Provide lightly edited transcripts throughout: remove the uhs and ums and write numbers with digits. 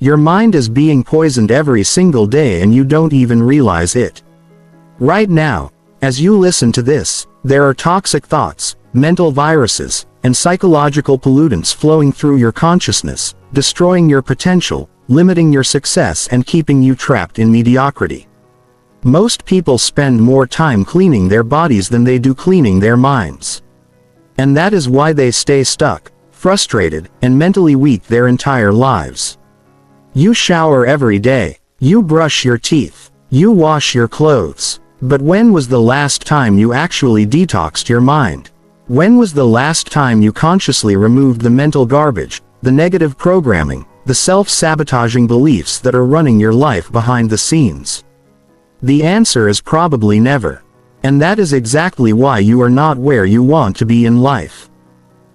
Your mind is being poisoned every single day and you don't even realize it. Right now, as you listen to this, there are toxic thoughts, mental viruses, and psychological pollutants flowing through your consciousness, destroying your potential, limiting your success and keeping you trapped in mediocrity. Most people spend more time cleaning their bodies than they do cleaning their minds. And that is why they stay stuck, frustrated, and mentally weak their entire lives. You shower every day, you brush your teeth, you wash your clothes. But when was the last time you actually detoxed your mind? When was the last time you consciously removed the mental garbage, the negative programming, the self-sabotaging beliefs that are running your life behind the scenes? The answer is probably never. And that is exactly why you are not where you want to be in life.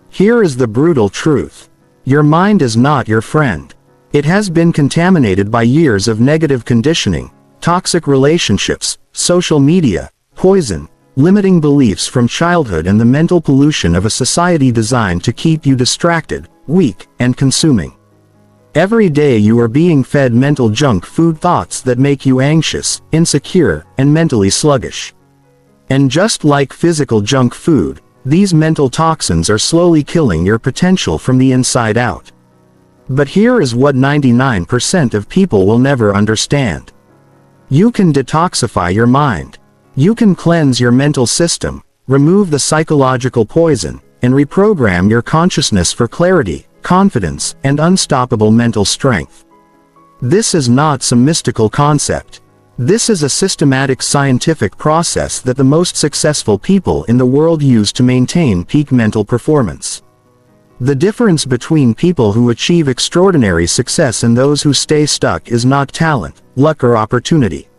Here is the brutal truth. Your mind is not your friend. It has been contaminated by years of negative conditioning, toxic relationships, social media, poison, limiting beliefs from childhood and the mental pollution of a society designed to keep you distracted, weak, and consuming. Every day you are being fed mental junk food thoughts that make you anxious, insecure, and mentally sluggish. And just like physical junk food, these mental toxins are slowly killing your potential from the inside out. But here is what 99% of people will never understand. You can detoxify your mind. You can cleanse your mental system, remove the psychological poison, and reprogram your consciousness for clarity, confidence, and unstoppable mental strength. This is not some mystical concept. This is a systematic scientific process that the most successful people in the world use to maintain peak mental performance. The difference between people who achieve extraordinary success and those who stay stuck is not talent, luck, or opportunity.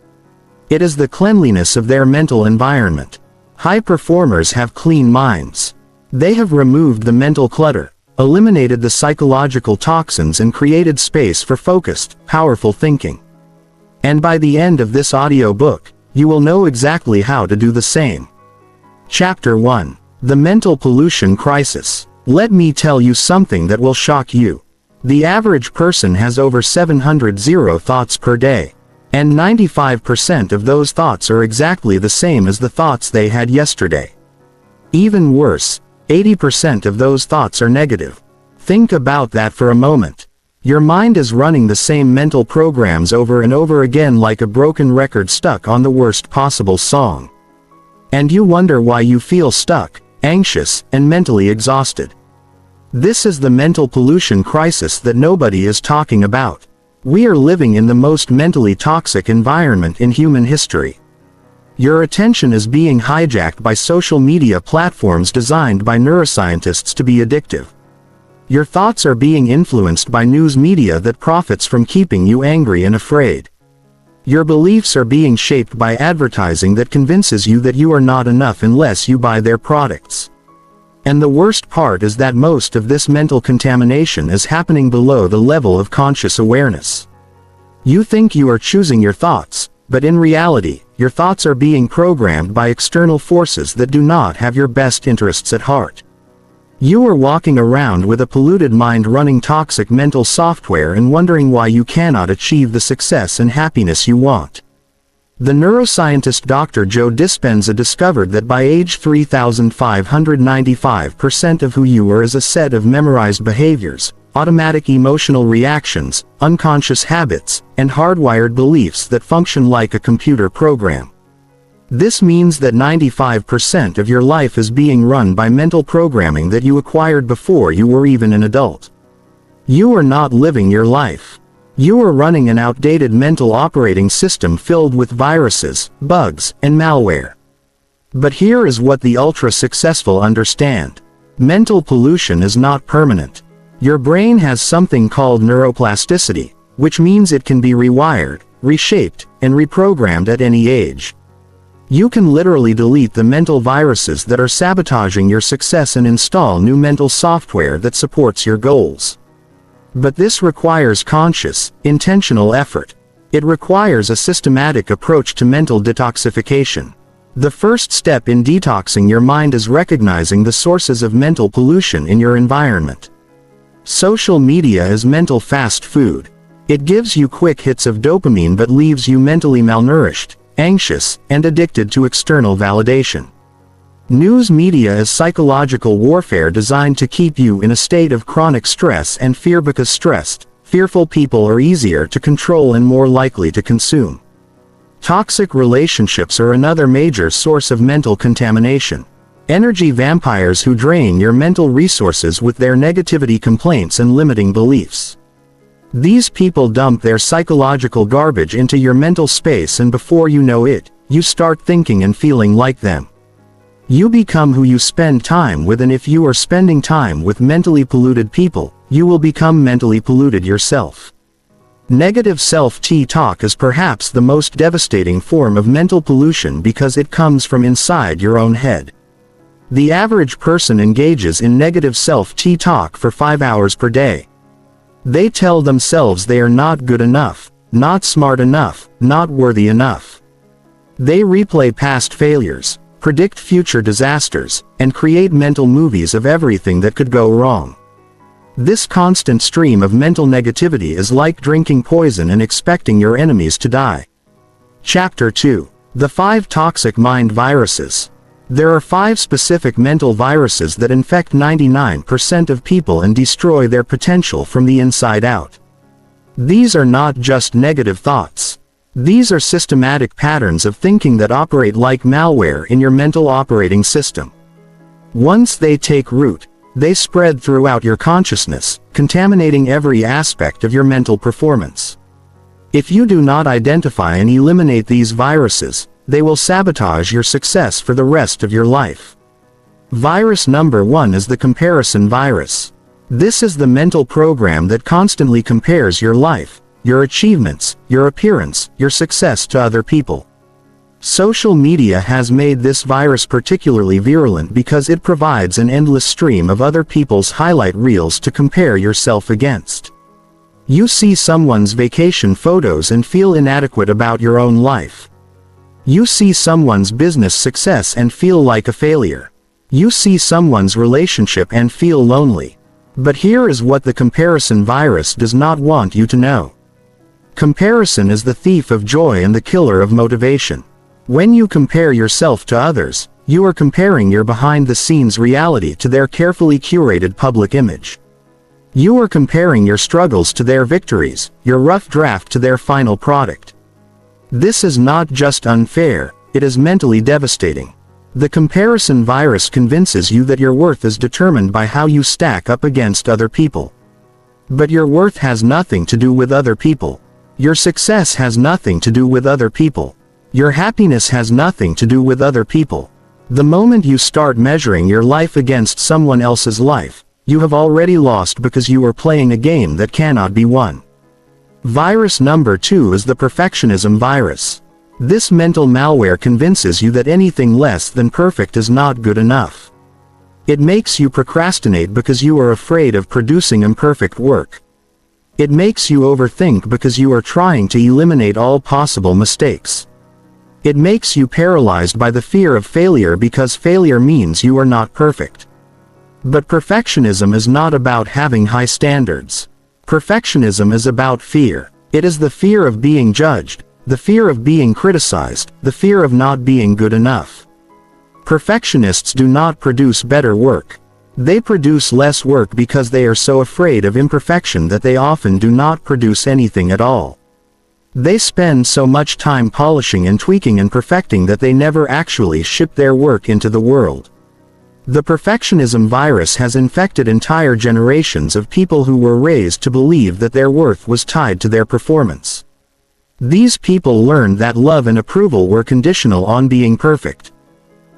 It is the cleanliness of their mental environment. High performers have clean minds. They have removed the mental clutter, eliminated the psychological toxins, and created space for focused, powerful thinking. And by the end of this audiobook, you will know exactly how to do the same. Chapter 1. The Mental Pollution Crisis. Let me tell you something that will shock you. The average person has over 700 thoughts per day. And 95% of those thoughts are exactly the same as the thoughts they had yesterday. Even worse, 80% of those thoughts are negative. Think about that for a moment. Your mind is running the same mental programs over and over again like a broken record stuck on the worst possible song. And you wonder why you feel stuck, anxious, and mentally exhausted. This is the mental pollution crisis that nobody is talking about. We are living in the most mentally toxic environment in human history. Your attention is being hijacked by social media platforms designed by neuroscientists to be addictive. Your thoughts are being influenced by news media that profits from keeping you angry and afraid. Your beliefs are being shaped by advertising that convinces you that you are not enough unless you buy their products. And the worst part is that most of this mental contamination is happening below the level of conscious awareness. You think you are choosing your thoughts, but in reality, your thoughts are being programmed by external forces that do not have your best interests at heart. You are walking around with a polluted mind running toxic mental software and wondering why you cannot achieve the success and happiness you want. The neuroscientist Dr. Joe Dispenza discovered that by age 3595% of who you are is a set of memorized behaviors, automatic emotional reactions, unconscious habits, and hardwired beliefs that function like a computer program. This means that 95% of your life is being run by mental programming that you acquired before you were even an adult. You are not living your life. You are running an outdated mental operating system filled with viruses, bugs, and malware. But here is what the ultra-successful understand. Mental pollution is not permanent. Your brain has something called neuroplasticity, which means it can be rewired, reshaped, and reprogrammed at any age. You can literally delete the mental viruses that are sabotaging your success and install new mental software that supports your goals. But this requires conscious, intentional effort. It requires a systematic approach to mental detoxification. The first step in detoxing your mind is recognizing the sources of mental pollution in your environment. Social media is mental fast food. It gives you quick hits of dopamine but leaves you mentally malnourished, anxious, and addicted to external validation. News media is psychological warfare designed to keep you in a state of chronic stress and fear because stressed, fearful people are easier to control and more likely to consume. Toxic relationships are another major source of mental contamination. Energy vampires who drain your mental resources with their negativity complaints and limiting beliefs. These people dump their psychological garbage into your mental space, and before you know it, you start thinking and feeling like them. You become who you spend time with, and if you are spending time with mentally polluted people, you will become mentally polluted yourself. Negative self-talk is perhaps the most devastating form of mental pollution because it comes from inside your own head. The average person engages in negative self-talk for 5 hours per day. They tell themselves they are not good enough, not smart enough, not worthy enough. They replay past failures, predict future disasters, and create mental movies of everything that could go wrong. This constant stream of mental negativity is like drinking poison and expecting your enemies to die. Chapter 2. The 5 Toxic Mind Viruses. There are 5 specific mental viruses that infect 99% of people and destroy their potential from the inside out. These are not just negative thoughts. These are systematic patterns of thinking that operate like malware in your mental operating system. Once they take root, they spread throughout your consciousness, contaminating every aspect of your mental performance. If you do not identify and eliminate these viruses, they will sabotage your success for the rest of your life. Virus number 1 is the comparison virus. This is the mental program that constantly compares your life, your achievements, your appearance, your success to other people. Social media has made this virus particularly virulent because it provides an endless stream of other people's highlight reels to compare yourself against. You see someone's vacation photos and feel inadequate about your own life. You see someone's business success and feel like a failure. You see someone's relationship and feel lonely. But here is what the comparison virus does not want you to know. Comparison is the thief of joy and the killer of motivation. When you compare yourself to others, you are comparing your behind-the-scenes reality to their carefully curated public image. You are comparing your struggles to their victories, your rough draft to their final product. This is not just unfair, it is mentally devastating. The comparison virus convinces you that your worth is determined by how you stack up against other people. But your worth has nothing to do with other people. Your success has nothing to do with other people. Your happiness has nothing to do with other people. The moment you start measuring your life against someone else's life, you have already lost because you are playing a game that cannot be won. Virus number 2 is the perfectionism virus. This mental malware convinces you that anything less than perfect is not good enough. It makes you procrastinate because you are afraid of producing imperfect work. It makes you overthink because you are trying to eliminate all possible mistakes. It makes you paralyzed by the fear of failure because failure means you are not perfect. But perfectionism is not about having high standards. Perfectionism is about fear. It is the fear of being judged, the fear of being criticized, the fear of not being good enough. Perfectionists do not produce better work. They produce less work because they are so afraid of imperfection that they often do not produce anything at all. They spend so much time polishing and tweaking and perfecting that they never actually ship their work into the world. The perfectionism virus has infected entire generations of people who were raised to believe that their worth was tied to their performance. These people learned that love and approval were conditional on being perfect.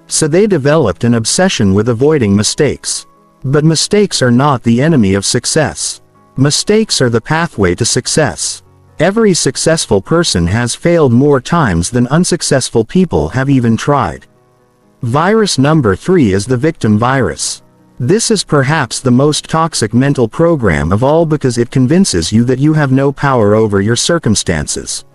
So they developed an obsession with avoiding mistakes. But mistakes are not the enemy of success. Mistakes are the pathway to success. Every successful person has failed more times than unsuccessful people have even tried. Virus number 3 is the victim virus. This is perhaps the most toxic mental program of all because it convinces you that you have no power over your circumstances.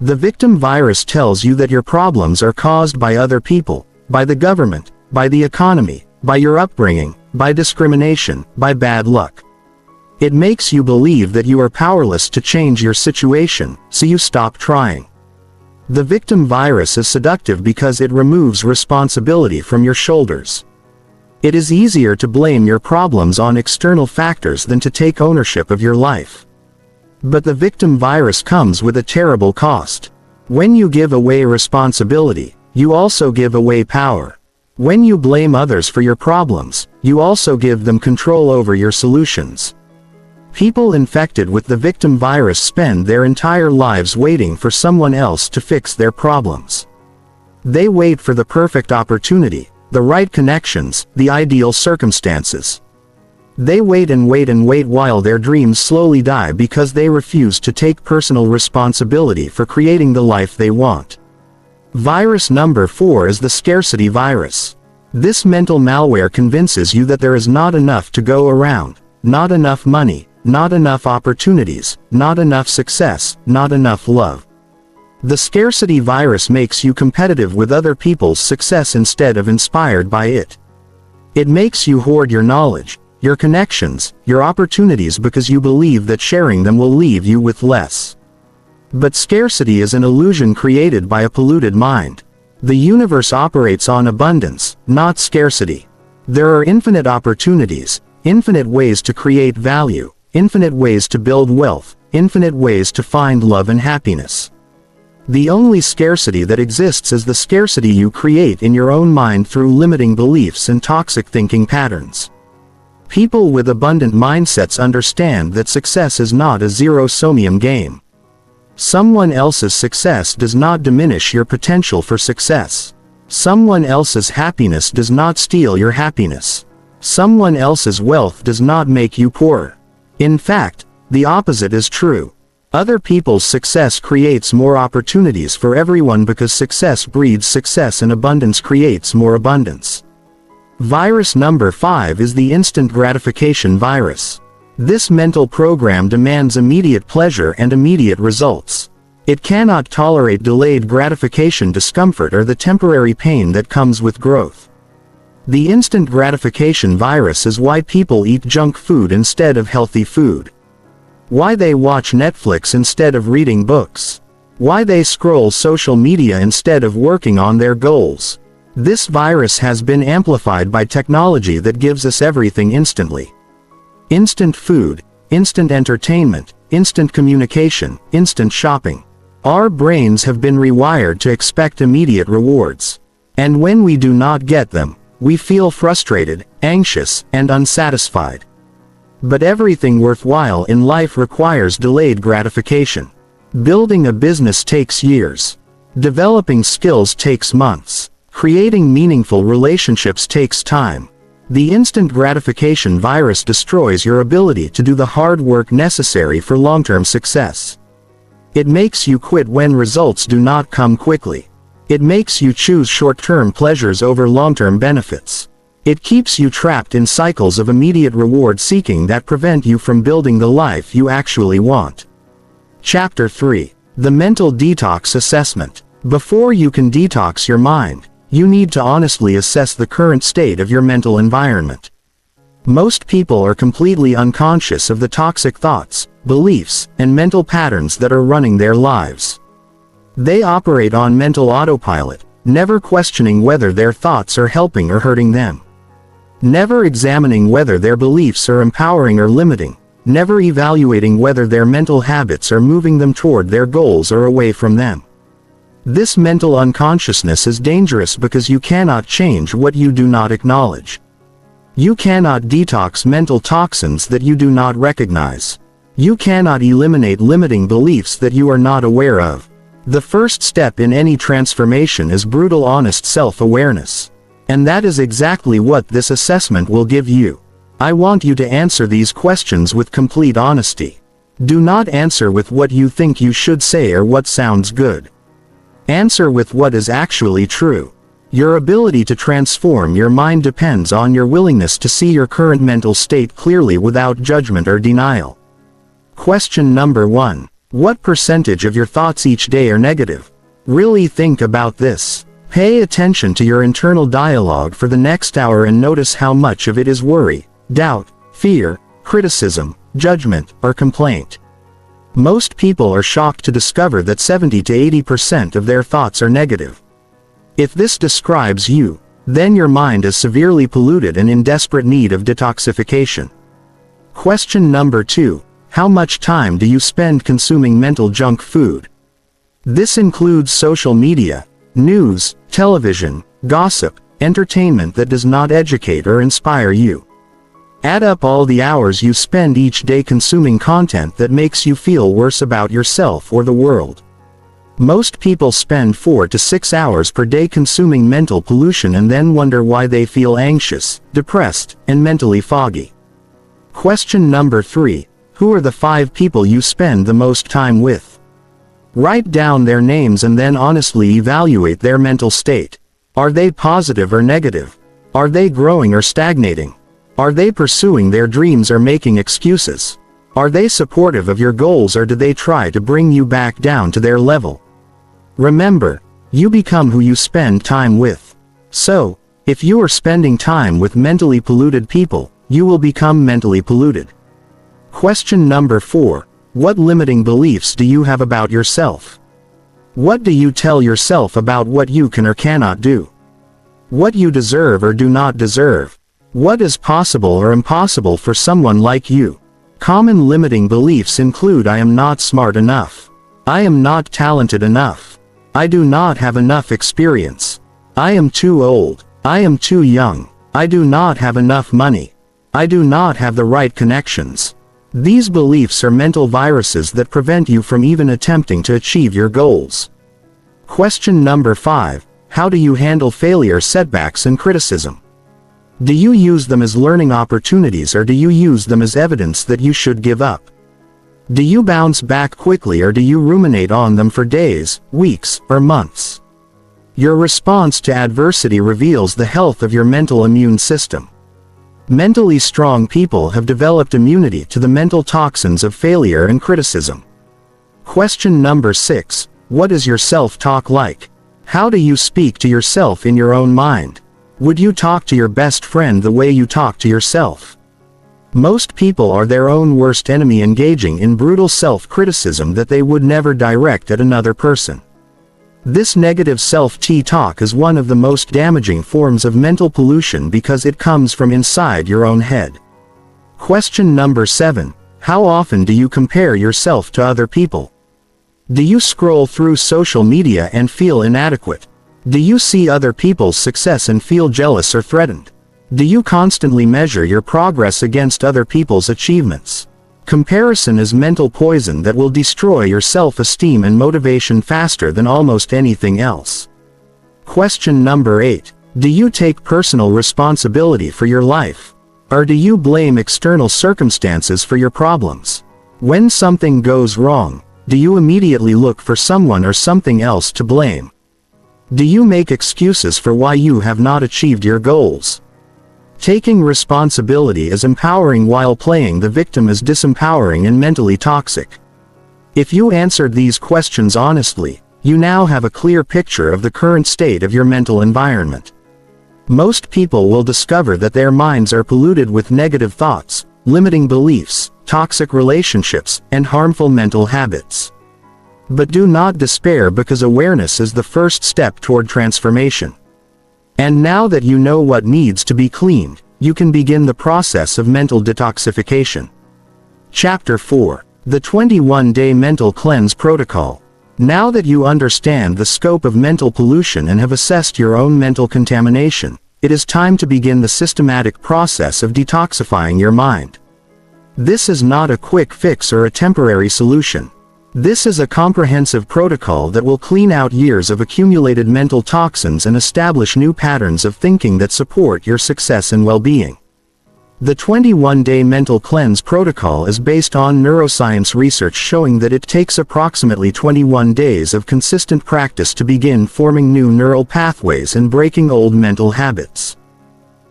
The victim virus tells you that your problems are caused by other people, by the government, by the economy, by your upbringing, by discrimination, by bad luck. It makes you believe that you are powerless to change your situation, so you stop trying. The victim virus is seductive because it removes responsibility from your shoulders. It is easier to blame your problems on external factors than to take ownership of your life. But the victim virus comes with a terrible cost. When you give away responsibility, you also give away power. When you blame others for your problems, you also give them control over your solutions. People infected with the victim virus spend their entire lives waiting for someone else to fix their problems. They wait for the perfect opportunity, the right connections, the ideal circumstances. They wait and wait and wait while their dreams slowly die because they refuse to take personal responsibility for creating the life they want. Virus number 4 is the scarcity virus. This mental malware convinces you that there is not enough to go around, not enough money, not enough opportunities, not enough success, not enough love. The scarcity virus makes you competitive with other people's success instead of inspired by it. It makes you hoard your knowledge, your connections, your opportunities because you believe that sharing them will leave you with less. But scarcity is an illusion created by a polluted mind. The universe operates on abundance, not scarcity. There are infinite opportunities, infinite ways to create value, infinite ways to build wealth, infinite ways to find love and happiness. The only scarcity that exists is the scarcity you create in your own mind through limiting beliefs and toxic thinking patterns. People with abundant mindsets understand that success is not a zero-sum game. Someone else's success does not diminish your potential for success. Someone else's happiness does not steal your happiness. Someone else's wealth does not make you poorer. In fact, the opposite is true. Other people's success creates more opportunities for everyone because success breeds success and abundance creates more abundance. Virus number 5 is the instant gratification virus. This mental program demands immediate pleasure and immediate results. It cannot tolerate delayed gratification discomfort or the temporary pain that comes with growth. The instant gratification virus is why people eat junk food instead of healthy food. Why they watch Netflix instead of reading books. Why they scroll social media instead of working on their goals. This virus has been amplified by technology that gives us everything instantly. Instant food, instant entertainment, instant communication, instant shopping. Our brains have been rewired to expect immediate rewards. And when we do not get them, we feel frustrated, anxious, and unsatisfied. But everything worthwhile in life requires delayed gratification. Building a business takes years. Developing skills takes months. Creating meaningful relationships takes time. The instant gratification virus destroys your ability to do the hard work necessary for long-term success. It makes you quit when results do not come quickly. It makes you choose short-term pleasures over long-term benefits. It keeps you trapped in cycles of immediate reward seeking that prevent you from building the life you actually want. Chapter 3. The Mental Detox Assessment. Before you can detox your mind, you need to honestly assess the current state of your mental environment. Most people are completely unconscious of the toxic thoughts, beliefs, and mental patterns that are running their lives. They operate on mental autopilot, never questioning whether their thoughts are helping or hurting them. Never examining whether their beliefs are empowering or limiting, never evaluating whether their mental habits are moving them toward their goals or away from them. This mental unconsciousness is dangerous because you cannot change what you do not acknowledge. You cannot detox mental toxins that you do not recognize. You cannot eliminate limiting beliefs that you are not aware of. The first step in any transformation is brutal honest self-awareness. And that is exactly what this assessment will give you. I want you to answer these questions with complete honesty. Do not answer with what you think you should say or what sounds good. Answer with what is actually true. Your ability to transform your mind depends on your willingness to see your current mental state clearly without judgment or denial. Question number 1. What percentage of your thoughts each day are negative? Really think about this. Pay attention to your internal dialogue for the next hour and notice how much of it is worry, doubt, fear, criticism, judgment, or complaint. Most people are shocked to discover that 70 to 80% of their thoughts are negative. If this describes you, then your mind is severely polluted and in desperate need of detoxification. Question number 2. How much time do you spend consuming mental junk food? This includes social media, news, television, gossip, entertainment that does not educate or inspire you. Add up all the hours you spend each day consuming content that makes you feel worse about yourself or the world. Most people spend 4 to 6 hours per day consuming mental pollution and then wonder why they feel anxious, depressed, and mentally foggy. Question number 3. Who are the 5 people you spend the most time with? Write down their names and then honestly evaluate their mental state. Are they positive or negative? Are they growing or stagnating? Are they pursuing their dreams or making excuses? Are they supportive of your goals or do they try to bring you back down to their level? Remember, you become who you spend time with. So, if you are spending time with mentally polluted people, you will become mentally polluted. Question number 4. What limiting beliefs do you have about yourself? What do you tell yourself about what you can or cannot do? What you deserve or do not deserve? What is possible or impossible for someone like you? Common limiting beliefs include I am not smart enough. I am not talented enough. I do not have enough experience. I am too old. I am too young. I do not have enough money. I do not have the right connections. These beliefs are mental viruses that prevent you from even attempting to achieve your goals. Question number 5. How do you handle failure, setbacks, and criticism? Do you use them as learning opportunities or do you use them as evidence that you should give up? Do you bounce back quickly or do you ruminate on them for days, weeks, or months? Your response to adversity reveals the health of your mental immune system. Mentally strong people have developed immunity to the mental toxins of failure and criticism. Question number 6. What is your self-talk like? How do you speak to yourself in your own mind? Would you talk to your best friend the way you talk to yourself? Most people are their own worst enemy, engaging in brutal self-criticism that they would never direct at another person. This negative self-talk is one of the most damaging forms of mental pollution because it comes from inside your own head. Question number 7. How often do you compare yourself to other people? Do you scroll through social media and feel inadequate? Do you see other people's success and feel jealous or threatened? Do you constantly measure your progress against other people's achievements? Comparison is mental poison that will destroy your self-esteem and motivation faster than almost anything else. Question number 8. Do you take personal responsibility for your life? Or do you blame external circumstances for your problems? When something goes wrong, do you immediately look for someone or something else to blame? Do you make excuses for why you have not achieved your goals? Taking responsibility is empowering while playing the victim is disempowering and mentally toxic. If you answered these questions honestly, you now have a clear picture of the current state of your mental environment. Most people will discover that their minds are polluted with negative thoughts, limiting beliefs, toxic relationships, and harmful mental habits. But do not despair, because awareness is the first step toward transformation. And now that you know what needs to be cleaned, you can begin the process of mental detoxification. Chapter 4. The 21-Day Mental Cleanse Protocol. Now that you understand the scope of mental pollution and have assessed your own mental contamination, it is time to begin the systematic process of detoxifying your mind. This is not a quick fix or a temporary solution. This is a comprehensive protocol that will clean out years of accumulated mental toxins and establish new patterns of thinking that support your success and well-being. The 21-Day Mental Cleanse Protocol is based on neuroscience research showing that it takes approximately 21 days of consistent practice to begin forming new neural pathways and breaking old mental habits.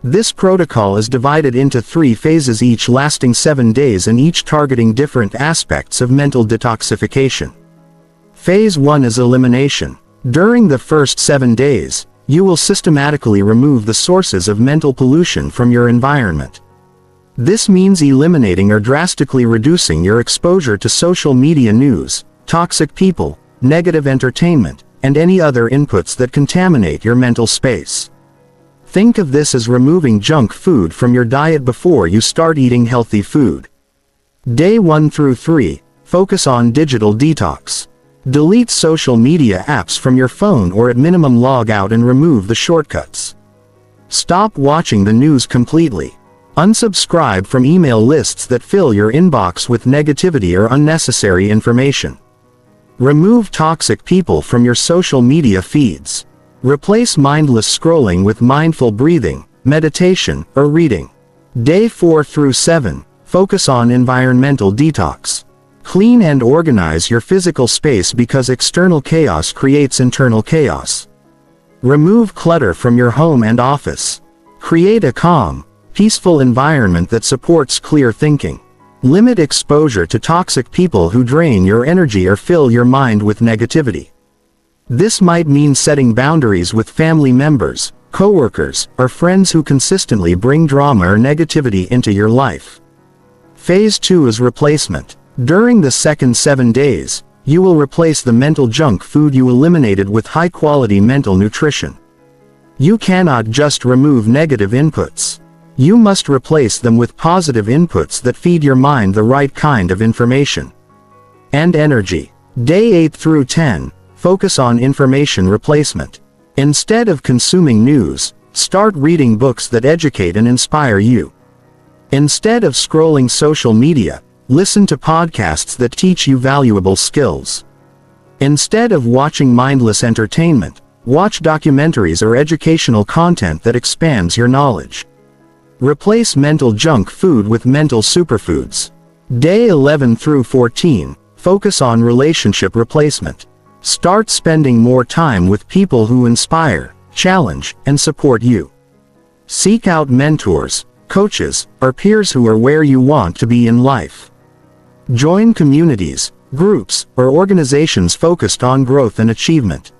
This protocol is divided into 3 phases, each lasting 7 days and each targeting different aspects of mental detoxification. Phase 1 is elimination. During the first 7 days, you will systematically remove the sources of mental pollution from your environment. This means eliminating or drastically reducing your exposure to social media news, toxic people, negative entertainment, and any other inputs that contaminate your mental space. Think of this as removing junk food from your diet before you start eating healthy food. Day 1 through 3, focus on digital detox. Delete social media apps from your phone or at minimum log out and remove the shortcuts. Stop watching the news completely. Unsubscribe from email lists that fill your inbox with negativity or unnecessary information. Remove toxic people from your social media feeds. Replace mindless scrolling with mindful breathing, meditation, or reading. Day 4 through 7, focus on environmental detox. Clean and organize your physical space because external chaos creates internal chaos. Remove clutter from your home and office. Create a calm, peaceful environment that supports clear thinking. Limit exposure to toxic people who drain your energy or fill your mind with negativity. This might mean setting boundaries with family members, coworkers, or friends who consistently bring drama or negativity into your life. Phase 2 is replacement. During the second 7 days, you will replace the mental junk food you eliminated with high-quality mental nutrition. You cannot just remove negative inputs. You must replace them with positive inputs that feed your mind the right kind of information and energy. Day 8 through 10, focus on information replacement. Instead of consuming news, start reading books that educate and inspire you. Instead of scrolling social media, listen to podcasts that teach you valuable skills. Instead of watching mindless entertainment, watch documentaries or educational content that expands your knowledge. Replace mental junk food with mental superfoods. Day 11 through 14, focus on relationship replacement. Start spending more time with people who inspire, challenge, and support you. Seek out mentors, coaches, or peers who are where you want to be in life. Join communities, groups, or organizations focused on growth and achievement.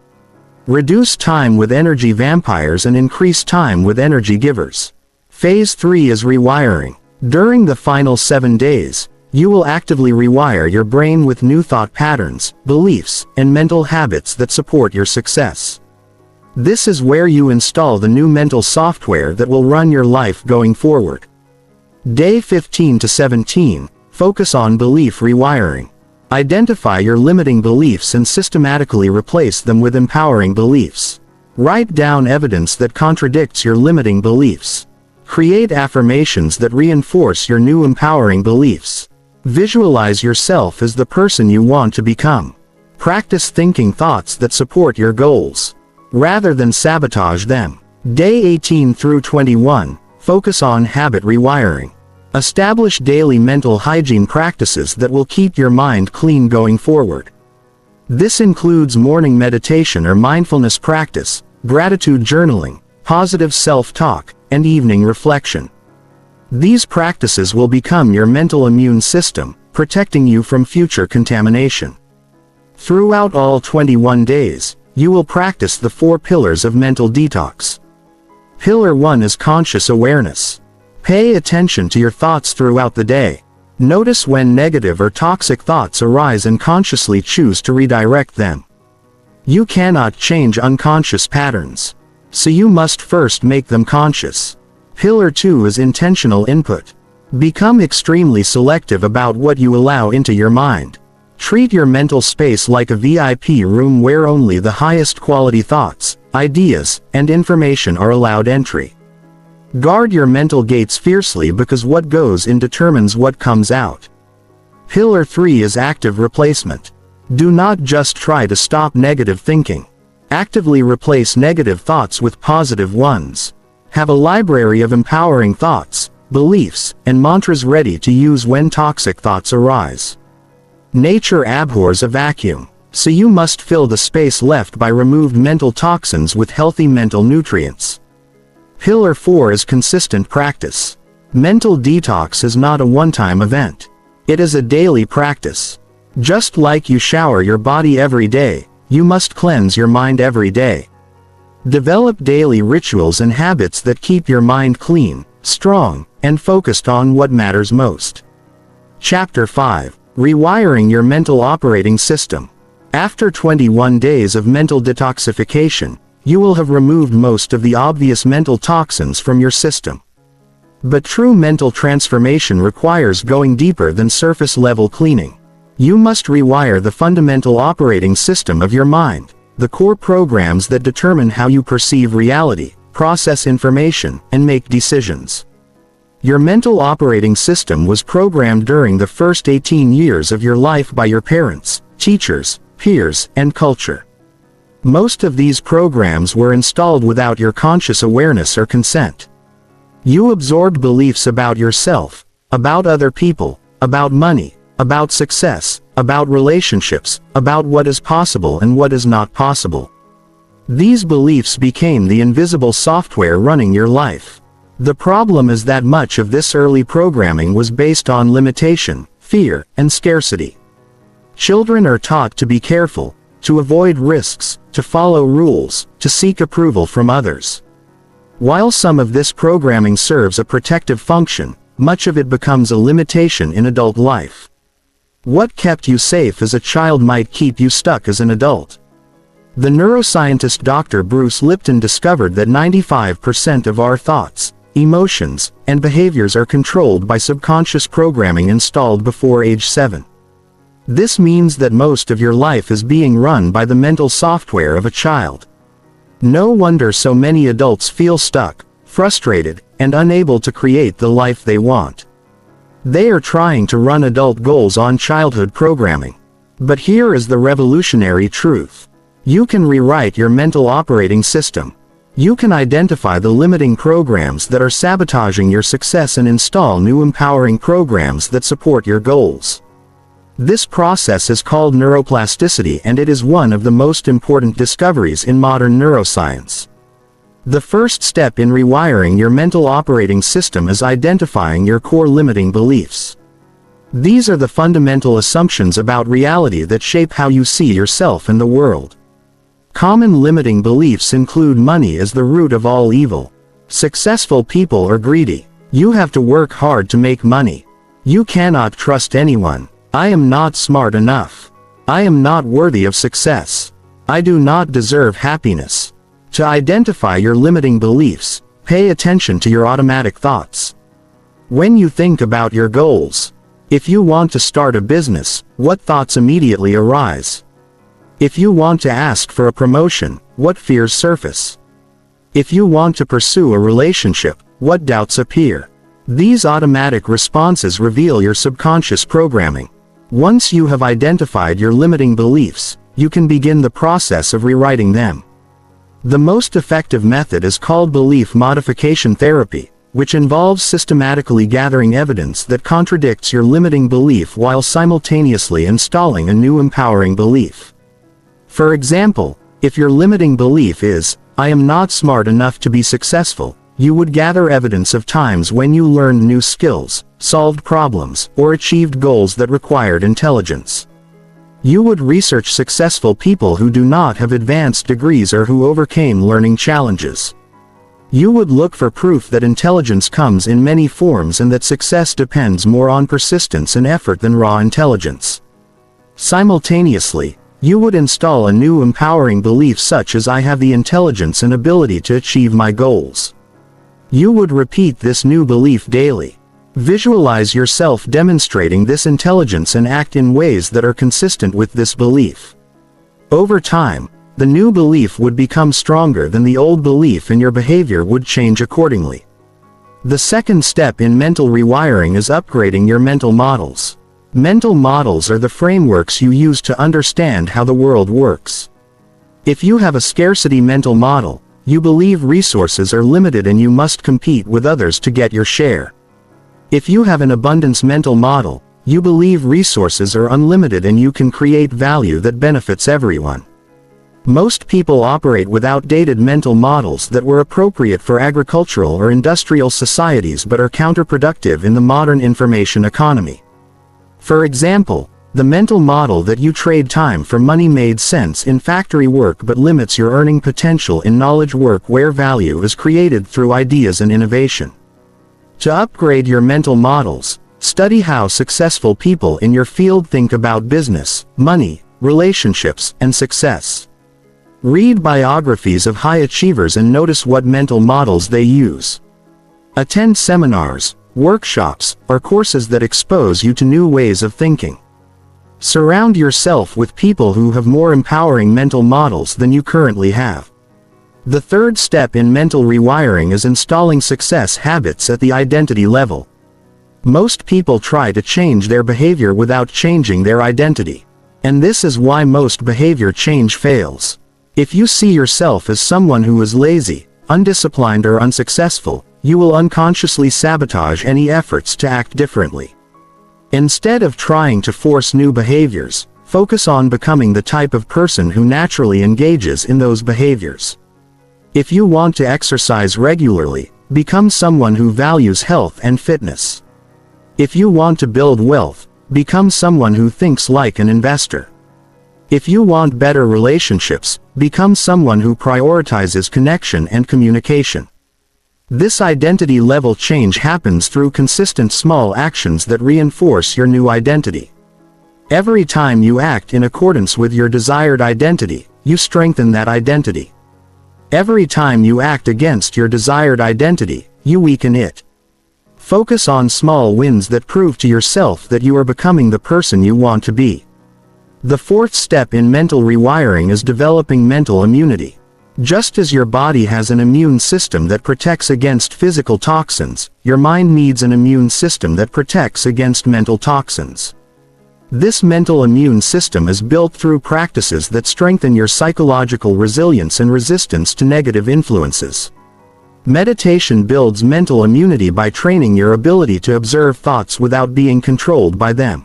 Reduce time with energy vampires and increase time with energy givers. Phase 3 is rewiring. During the final 7 days, you will actively rewire your brain with new thought patterns, beliefs, and mental habits that support your success. This is where you install the new mental software that will run your life going forward. Day 15 to 17, focus on belief rewiring. Identify your limiting beliefs and systematically replace them with empowering beliefs. Write down evidence that contradicts your limiting beliefs. Create affirmations that reinforce your new empowering beliefs. Visualize yourself as the person you want to become. Practice thinking thoughts that support your goals, rather than sabotage them. Day 18 through 21, focus on habit rewiring. Establish daily mental hygiene practices that will keep your mind clean going forward. This includes morning meditation or mindfulness practice, gratitude journaling, positive self-talk, and evening reflection. These practices will become your mental immune system, protecting you from future contamination. Throughout all 21 days, you will practice the 4 pillars of mental detox. Pillar 1 is conscious awareness. Pay attention to your thoughts throughout the day. Notice when negative or toxic thoughts arise and consciously choose to redirect them. You cannot change unconscious patterns, so you must first make them conscious. Pillar 2 is intentional input. Become extremely selective about what you allow into your mind. Treat your mental space like a VIP room where only the highest quality thoughts, ideas, and information are allowed entry. Guard your mental gates fiercely because what goes in determines what comes out. Pillar 3 is active replacement. Do not just try to stop negative thinking. Actively replace negative thoughts with positive ones. Have a library of empowering thoughts, beliefs, and mantras ready to use when toxic thoughts arise. Nature abhors a vacuum, so you must fill the space left by removed mental toxins with healthy mental nutrients. Pillar 4 is consistent practice. Mental detox is not a one-time event. It is a daily practice. Just like you shower your body every day, you must cleanse your mind every day. Develop daily rituals and habits that keep your mind clean, strong, and focused on what matters most. Chapter 5. Rewiring your mental operating system. After 21 days of mental detoxification, you will have removed most of the obvious mental toxins from your system. But true mental transformation requires going deeper than surface-level cleaning. You must rewire the fundamental operating system of your mind, the core programs that determine how you perceive reality, process information, and make decisions. Your mental operating system was programmed during the first 18 years of your life by your parents, teachers, peers, and culture. Most of these programs were installed without your conscious awareness or consent. You absorbed beliefs about yourself, about other people, about money, about success, about relationships, about what is possible and what is not possible. These beliefs became the invisible software running your life. The problem is that much of this early programming was based on limitation, fear, and scarcity. Children are taught to be careful, to avoid risks, to follow rules, to seek approval from others. While some of this programming serves a protective function, much of it becomes a limitation in adult life. What kept you safe as a child might keep you stuck as an adult. The neuroscientist Dr. Bruce Lipton discovered that 95% of our thoughts, emotions, and behaviors are controlled by subconscious programming installed before age 7. This means that most of your life is being run by the mental software of a child. No wonder so many adults feel stuck, frustrated, and unable to create the life they want. They are trying to run adult goals on childhood programming. But here is the revolutionary truth. You can rewrite your mental operating system. You can identify the limiting programs that are sabotaging your success and install new empowering programs that support your goals. This process is called neuroplasticity, and it is one of the most important discoveries in modern neuroscience. The first step in rewiring your mental operating system is identifying your core limiting beliefs. These are the fundamental assumptions about reality that shape how you see yourself and the world. Common limiting beliefs include money as the root of all evil. Successful people are greedy. You have to work hard to make money. You cannot trust anyone. I am not smart enough. I am not worthy of success. I do not deserve happiness. To identify your limiting beliefs, pay attention to your automatic thoughts. When you think about your goals, if you want to start a business, what thoughts immediately arise? If you want to ask for a promotion, what fears surface? If you want to pursue a relationship, what doubts appear? These automatic responses reveal your subconscious programming. Once you have identified your limiting beliefs, you can begin the process of rewriting them. The most effective method is called belief modification therapy, which involves systematically gathering evidence that contradicts your limiting belief while simultaneously installing a new empowering belief. For example, if your limiting belief is, "I am not smart enough to be successful," you would gather evidence of times when you learned new skills, solved problems, or achieved goals that required intelligence. You would research successful people who do not have advanced degrees or who overcame learning challenges. You would look for proof that intelligence comes in many forms and that success depends more on persistence and effort than raw intelligence. Simultaneously, you would install a new empowering belief such as "I have the intelligence and ability to achieve my goals." You would repeat this new belief daily. Visualize yourself demonstrating this intelligence and act in ways that are consistent with this belief. Over time, the new belief would become stronger than the old belief and your behavior would change accordingly. The second step in mental rewiring is upgrading your mental models. Mental models are the frameworks you use to understand how the world works. If you have a scarcity mental model, you believe resources are limited and you must compete with others to get your share. If you have an abundance mental model, you believe resources are unlimited and you can create value that benefits everyone. Most people operate with outdated mental models that were appropriate for agricultural or industrial societies but are counterproductive in the modern information economy. For example, the mental model that you trade time for money made sense in factory work but limits your earning potential in knowledge work where value is created through ideas and innovation. To upgrade your mental models, study how successful people in your field think about business, money, relationships, and success. Read biographies of high achievers and notice what mental models they use. Attend seminars, workshops, or courses that expose you to new ways of thinking. Surround yourself with people who have more empowering mental models than you currently have. The third step in mental rewiring is installing success habits at the identity level. Most people try to change their behavior without changing their identity. And this is why most behavior change fails. If you see yourself as someone who is lazy, undisciplined, or unsuccessful, you will unconsciously sabotage any efforts to act differently. Instead of trying to force new behaviors, focus on becoming the type of person who naturally engages in those behaviors. If you want to exercise regularly, become someone who values health and fitness. If you want to build wealth, become someone who thinks like an investor. If you want better relationships, become someone who prioritizes connection and communication. This identity level change happens through consistent small actions that reinforce your new identity. Every time you act in accordance with your desired identity, you strengthen that identity. Every time you act against your desired identity, you weaken it. Focus on small wins that prove to yourself that you are becoming the person you want to be. The fourth step in mental rewiring is developing mental immunity. Just as your body has an immune system that protects against physical toxins, your mind needs an immune system that protects against mental toxins. This mental immune system is built through practices that strengthen your psychological resilience and resistance to negative influences. Meditation builds mental immunity by training your ability to observe thoughts without being controlled by them.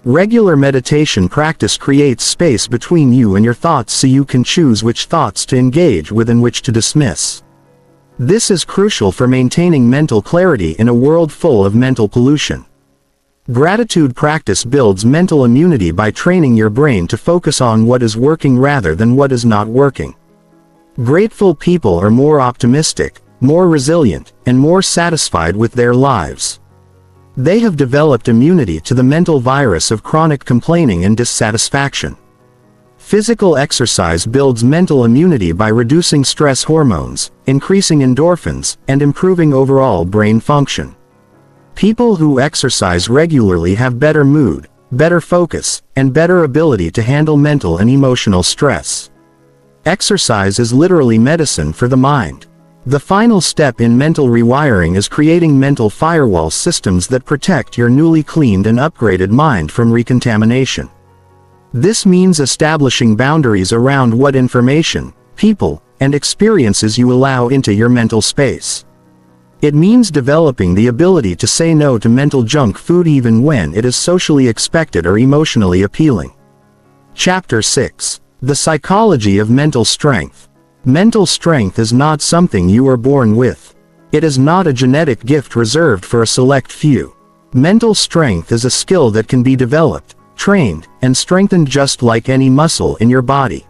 Regular meditation practice creates space between you and your thoughts so you can choose which thoughts to engage with and which to dismiss. This is crucial for maintaining mental clarity in a world full of mental pollution. Gratitude practice builds mental immunity by training your brain to focus on what is working rather than what is not working. Grateful people are more optimistic, more resilient, and more satisfied with their lives. They have developed immunity to the mental virus of chronic complaining and dissatisfaction. Physical exercise builds mental immunity by reducing stress hormones, increasing endorphins, and improving overall brain function. People who exercise regularly have better mood, better focus, and better ability to handle mental and emotional stress. Exercise is literally medicine for the mind. The final step in mental rewiring is creating mental firewall systems that protect your newly cleaned and upgraded mind from recontamination. This means establishing boundaries around what information, people, and experiences you allow into your mental space. It means developing the ability to say no to mental junk food even when it is socially expected or emotionally appealing. Chapter 6. The Psychology of Mental Strength. Mental strength is not something you are born with. It is not a genetic gift reserved for a select few. Mental strength is a skill that can be developed, trained, and strengthened just like any muscle in your body.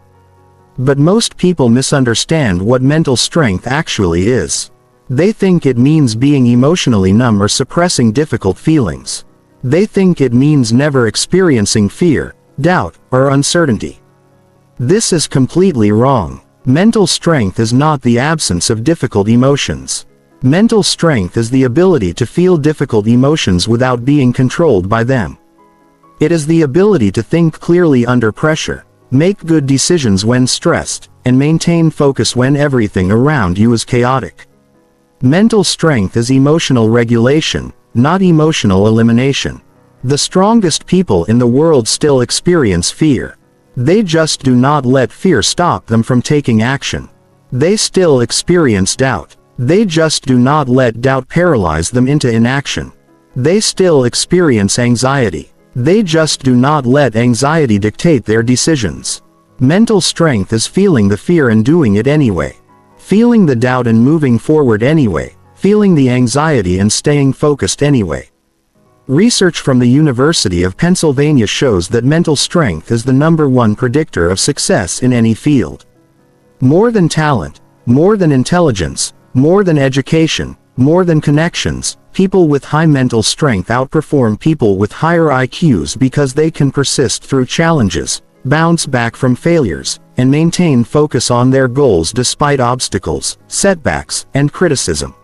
But most people misunderstand what mental strength actually is. They think it means being emotionally numb or suppressing difficult feelings. They think it means never experiencing fear, doubt, or uncertainty. This is completely wrong. Mental strength is not the absence of difficult emotions. Mental strength is the ability to feel difficult emotions without being controlled by them. It is the ability to think clearly under pressure, make good decisions when stressed, and maintain focus when everything around you is chaotic. Mental strength is emotional regulation, not emotional elimination. The strongest people in the world still experience fear. They just do not let fear stop them from taking action. They still experience doubt. They just do not let doubt paralyze them into inaction. They still experience anxiety. They just do not let anxiety dictate their decisions. Mental strength is feeling the fear and doing it anyway. Feeling the doubt and moving forward anyway. Feeling the anxiety and staying focused anyway. Research from the University of Pennsylvania shows that mental strength is the #1 predictor of success in any field. More than talent, more than intelligence, more than education, More than connections, people with high mental strength outperform people with higher IQs because they can persist through challenges, bounce back from failures, and maintain focus on their goals despite obstacles, setbacks, and criticism.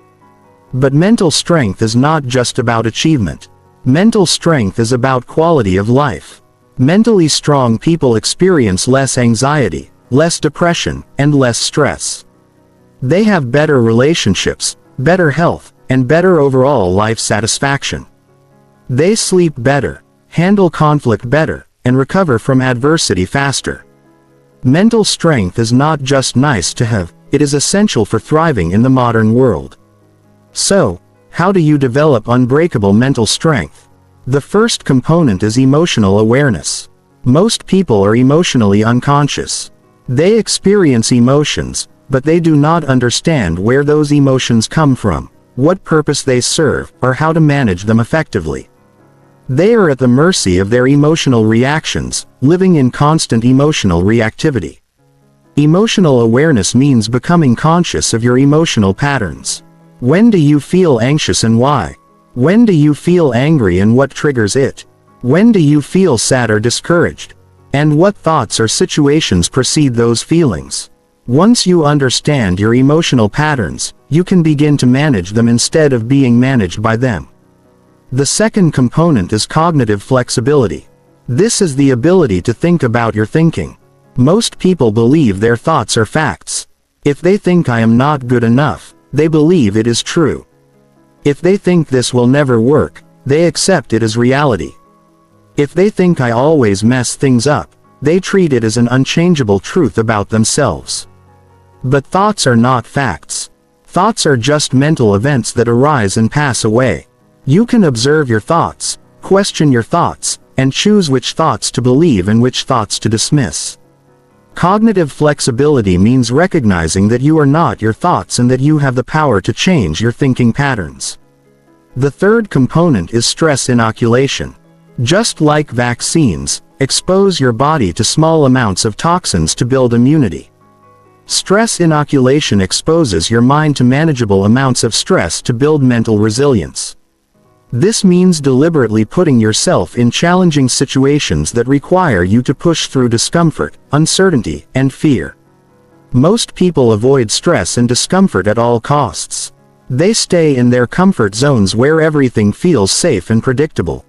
But mental strength is not just about achievement. Mental strength is about quality of life. Mentally strong people experience less anxiety, less depression, and less stress. They have better relationships, better health, and better overall life satisfaction. They sleep better, handle conflict better, and recover from adversity faster. Mental strength is not just nice to have, it is essential for thriving in the modern world. So, how do you develop unbreakable mental strength? The first component is emotional awareness. Most people are emotionally unconscious. They experience emotions, but they do not understand where those emotions come from, what purpose they serve, or how to manage them effectively. They are at the mercy of their emotional reactions, living in constant emotional reactivity. Emotional awareness means becoming conscious of your emotional patterns. When do you feel anxious and why? When do you feel angry and what triggers it? When do you feel sad or discouraged? And what thoughts or situations precede those feelings? Once you understand your emotional patterns, you can begin to manage them instead of being managed by them. The second component is cognitive flexibility. This is the ability to think about your thinking. Most people believe their thoughts are facts. If they think I am not good enough, they believe it is true. If they think this will never work, they accept it as reality. If they think I always mess things up, they treat it as an unchangeable truth about themselves. But thoughts are not facts. Thoughts are just mental events that arise and pass away. You can observe your thoughts, question your thoughts, and choose which thoughts to believe and which thoughts to dismiss. Cognitive flexibility means recognizing that you are not your thoughts and that you have the power to change your thinking patterns. The third component is stress inoculation. Just like vaccines, expose your body to small amounts of toxins to build immunity. Stress inoculation exposes your mind to manageable amounts of stress to build mental resilience. This means deliberately putting yourself in challenging situations that require you to push through discomfort, uncertainty, and fear. Most people avoid stress and discomfort at all costs. They stay in their comfort zones where everything feels safe and predictable.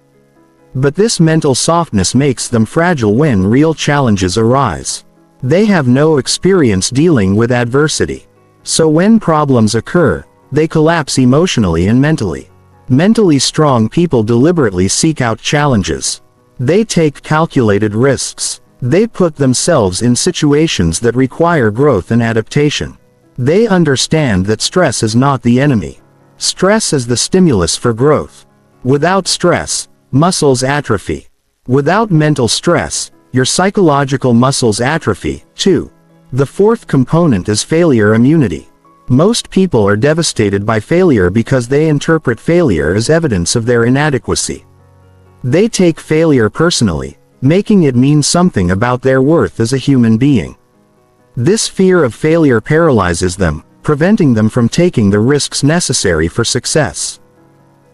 But this mental softness makes them fragile when real challenges arise. They have no experience dealing with adversity. So when problems occur, they collapse emotionally and mentally. Mentally strong people deliberately seek out challenges. They take calculated risks. They put themselves in situations that require growth and adaptation. They understand that stress is not the enemy. Stress is the stimulus for growth. Without stress, muscles atrophy. Without mental stress, your psychological muscles atrophy, too. The fourth component is failure immunity. Most people are devastated by failure because they interpret failure as evidence of their inadequacy. They take failure personally, making it mean something about their worth as a human being. This fear of failure paralyzes them, preventing them from taking the risks necessary for success.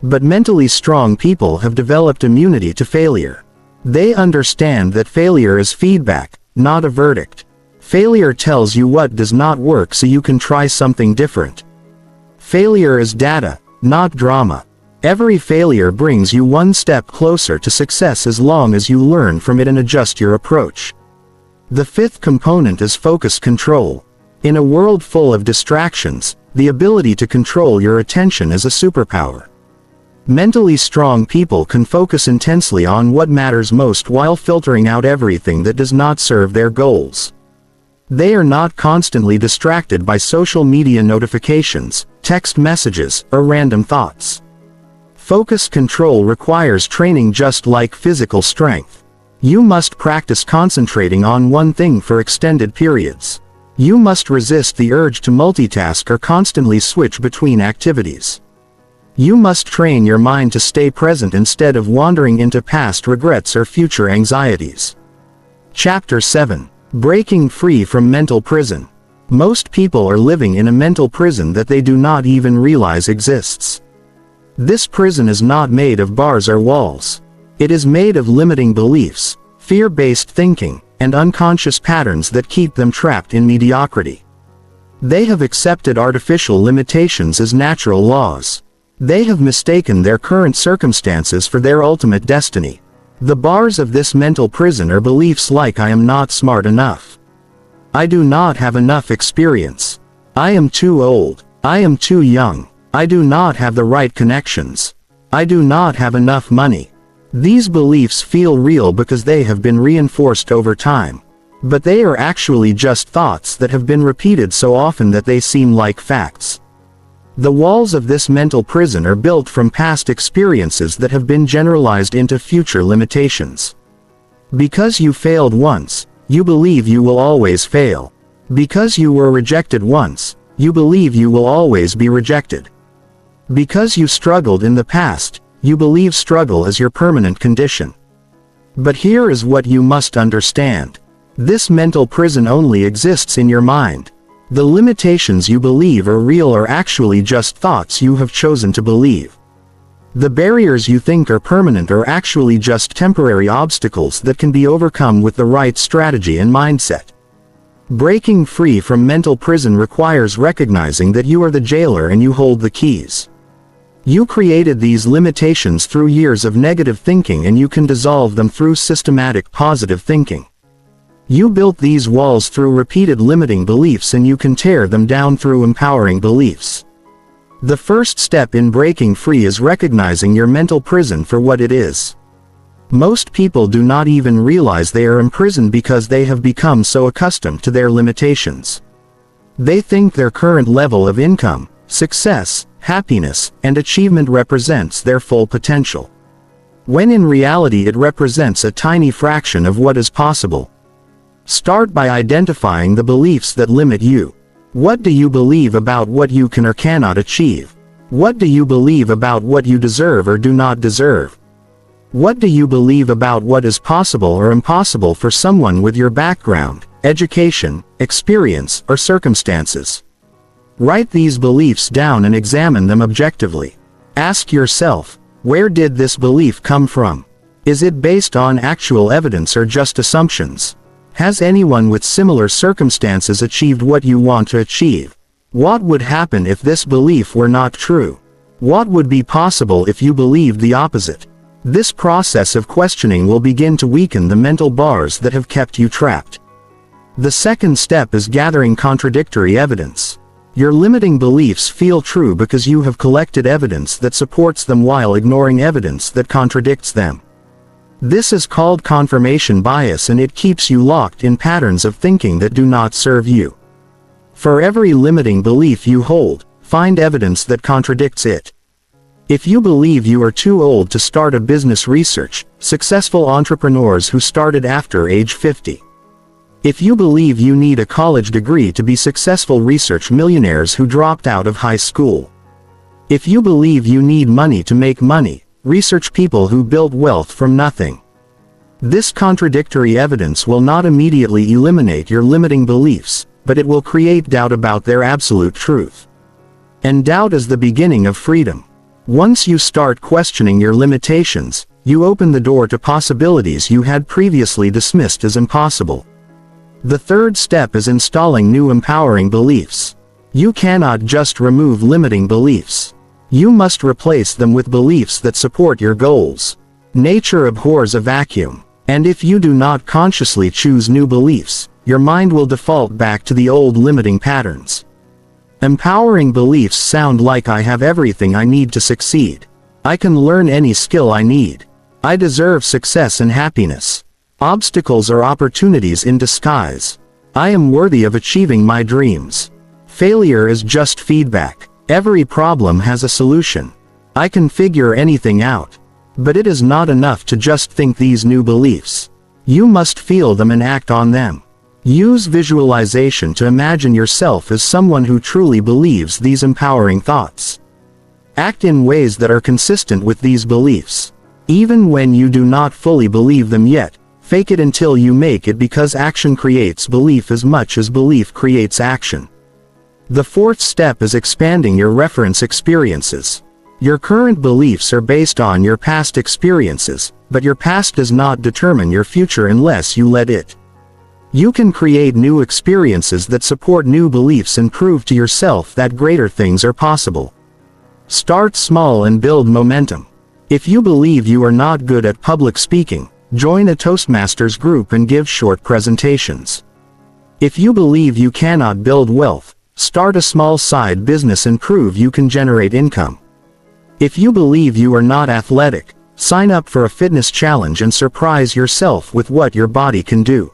But mentally strong people have developed immunity to failure. They understand that failure is feedback, not a verdict. Failure tells you what does not work so you can try something different. Failure is data, not drama. Every failure brings you one step closer to success as long as you learn from it and adjust your approach. The fifth component is focus control. In a world full of distractions, the ability to control your attention is a superpower. Mentally strong people can focus intensely on what matters most while filtering out everything that does not serve their goals. They are not constantly distracted by social media notifications, text messages, or random thoughts. Focus control requires training just like physical strength. You must practice concentrating on one thing for extended periods. You must resist the urge to multitask or constantly switch between activities. You must train your mind to stay present instead of wandering into past regrets or future anxieties. Chapter 7. Breaking free from mental prison. Most people are living in a mental prison that they do not even realize exists. This prison is not made of bars or walls. It is made of limiting beliefs, fear-based thinking, and unconscious patterns that keep them trapped in mediocrity. They have accepted artificial limitations as natural laws. They have mistaken their current circumstances for their ultimate destiny. The bars of this mental prison are beliefs like I am not smart enough. I do not have enough experience. I am too old. I am too young. I do not have the right connections. I do not have enough money. These beliefs feel real because they have been reinforced over time. But they are actually just thoughts that have been repeated so often that they seem like facts. The walls of this mental prison are built from past experiences that have been generalized into future limitations. Because you failed once, you believe you will always fail. Because you were rejected once, you believe you will always be rejected. Because you struggled in the past, you believe struggle is your permanent condition. But here is what you must understand. This mental prison only exists in your mind. The limitations you believe are real are actually just thoughts you have chosen to believe. The barriers you think are permanent are actually just temporary obstacles that can be overcome with the right strategy and mindset. Breaking free from mental prison requires recognizing that you are the jailer and you hold the keys. You created these limitations through years of negative thinking and you can dissolve them through systematic positive thinking. You built these walls through repeated limiting beliefs and you can tear them down through empowering beliefs. The first step in breaking free is recognizing your mental prison for what it is. Most people do not even realize they are imprisoned because they have become so accustomed to their limitations. They think their current level of income, success, happiness, and achievement represents their full potential. When in reality it represents a tiny fraction of what is possible. Start by identifying the beliefs that limit you. What do you believe about what you can or cannot achieve? What do you believe about what you deserve or do not deserve? What do you believe about what is possible or impossible for someone with your background, education, experience, or circumstances? Write these beliefs down and examine them objectively. Ask yourself, where did this belief come from? Is it based on actual evidence or just assumptions? Has anyone with similar circumstances achieved what you want to achieve? What would happen if this belief were not true? What would be possible if you believed the opposite? This process of questioning will begin to weaken the mental bars that have kept you trapped. The second step is gathering contradictory evidence. Your limiting beliefs feel true because you have collected evidence that supports them while ignoring evidence that contradicts them. This is called confirmation bias and it keeps you locked in patterns of thinking that do not serve you. For every limiting belief you hold, find evidence that contradicts it. If you believe you are too old to start a business, research successful entrepreneurs who started after age 50. If you believe you need a college degree to be successful, research millionaires who dropped out of high school. If you believe you need money to make money, research people who built wealth from nothing. This contradictory evidence will not immediately eliminate your limiting beliefs, but it will create doubt about their absolute truth. And doubt is the beginning of freedom. Once you start questioning your limitations, you open the door to possibilities you had previously dismissed as impossible. The third step is installing new empowering beliefs. You cannot just remove limiting beliefs. You must replace them with beliefs that support your goals. Nature abhors a vacuum, and if you do not consciously choose new beliefs, your mind will default back to the old limiting patterns. Empowering beliefs sound like I have everything I need to succeed. I can learn any skill I need. I deserve success and happiness. Obstacles are opportunities in disguise. I am worthy of achieving my dreams. Failure is just feedback. Every problem has a solution. I can figure anything out. But it is not enough to just think these new beliefs. You must feel them and act on them. Use visualization to imagine yourself as someone who truly believes these empowering thoughts. Act in ways that are consistent with these beliefs. Even when you do not fully believe them yet, Fake it until you make it, because action creates belief as much as belief creates action. The fourth step is expanding your reference experiences. Your current beliefs are based on your past experiences, but your past does not determine your future unless you let it. You can create new experiences that support new beliefs and prove to yourself that greater things are possible. Start small and build momentum. If you believe you are not good at public speaking, join a Toastmasters group and give short presentations. If you believe you cannot build wealth, start a small side business and prove you can generate income. If you believe you are not athletic, sign up for a fitness challenge and surprise yourself with what your body can do.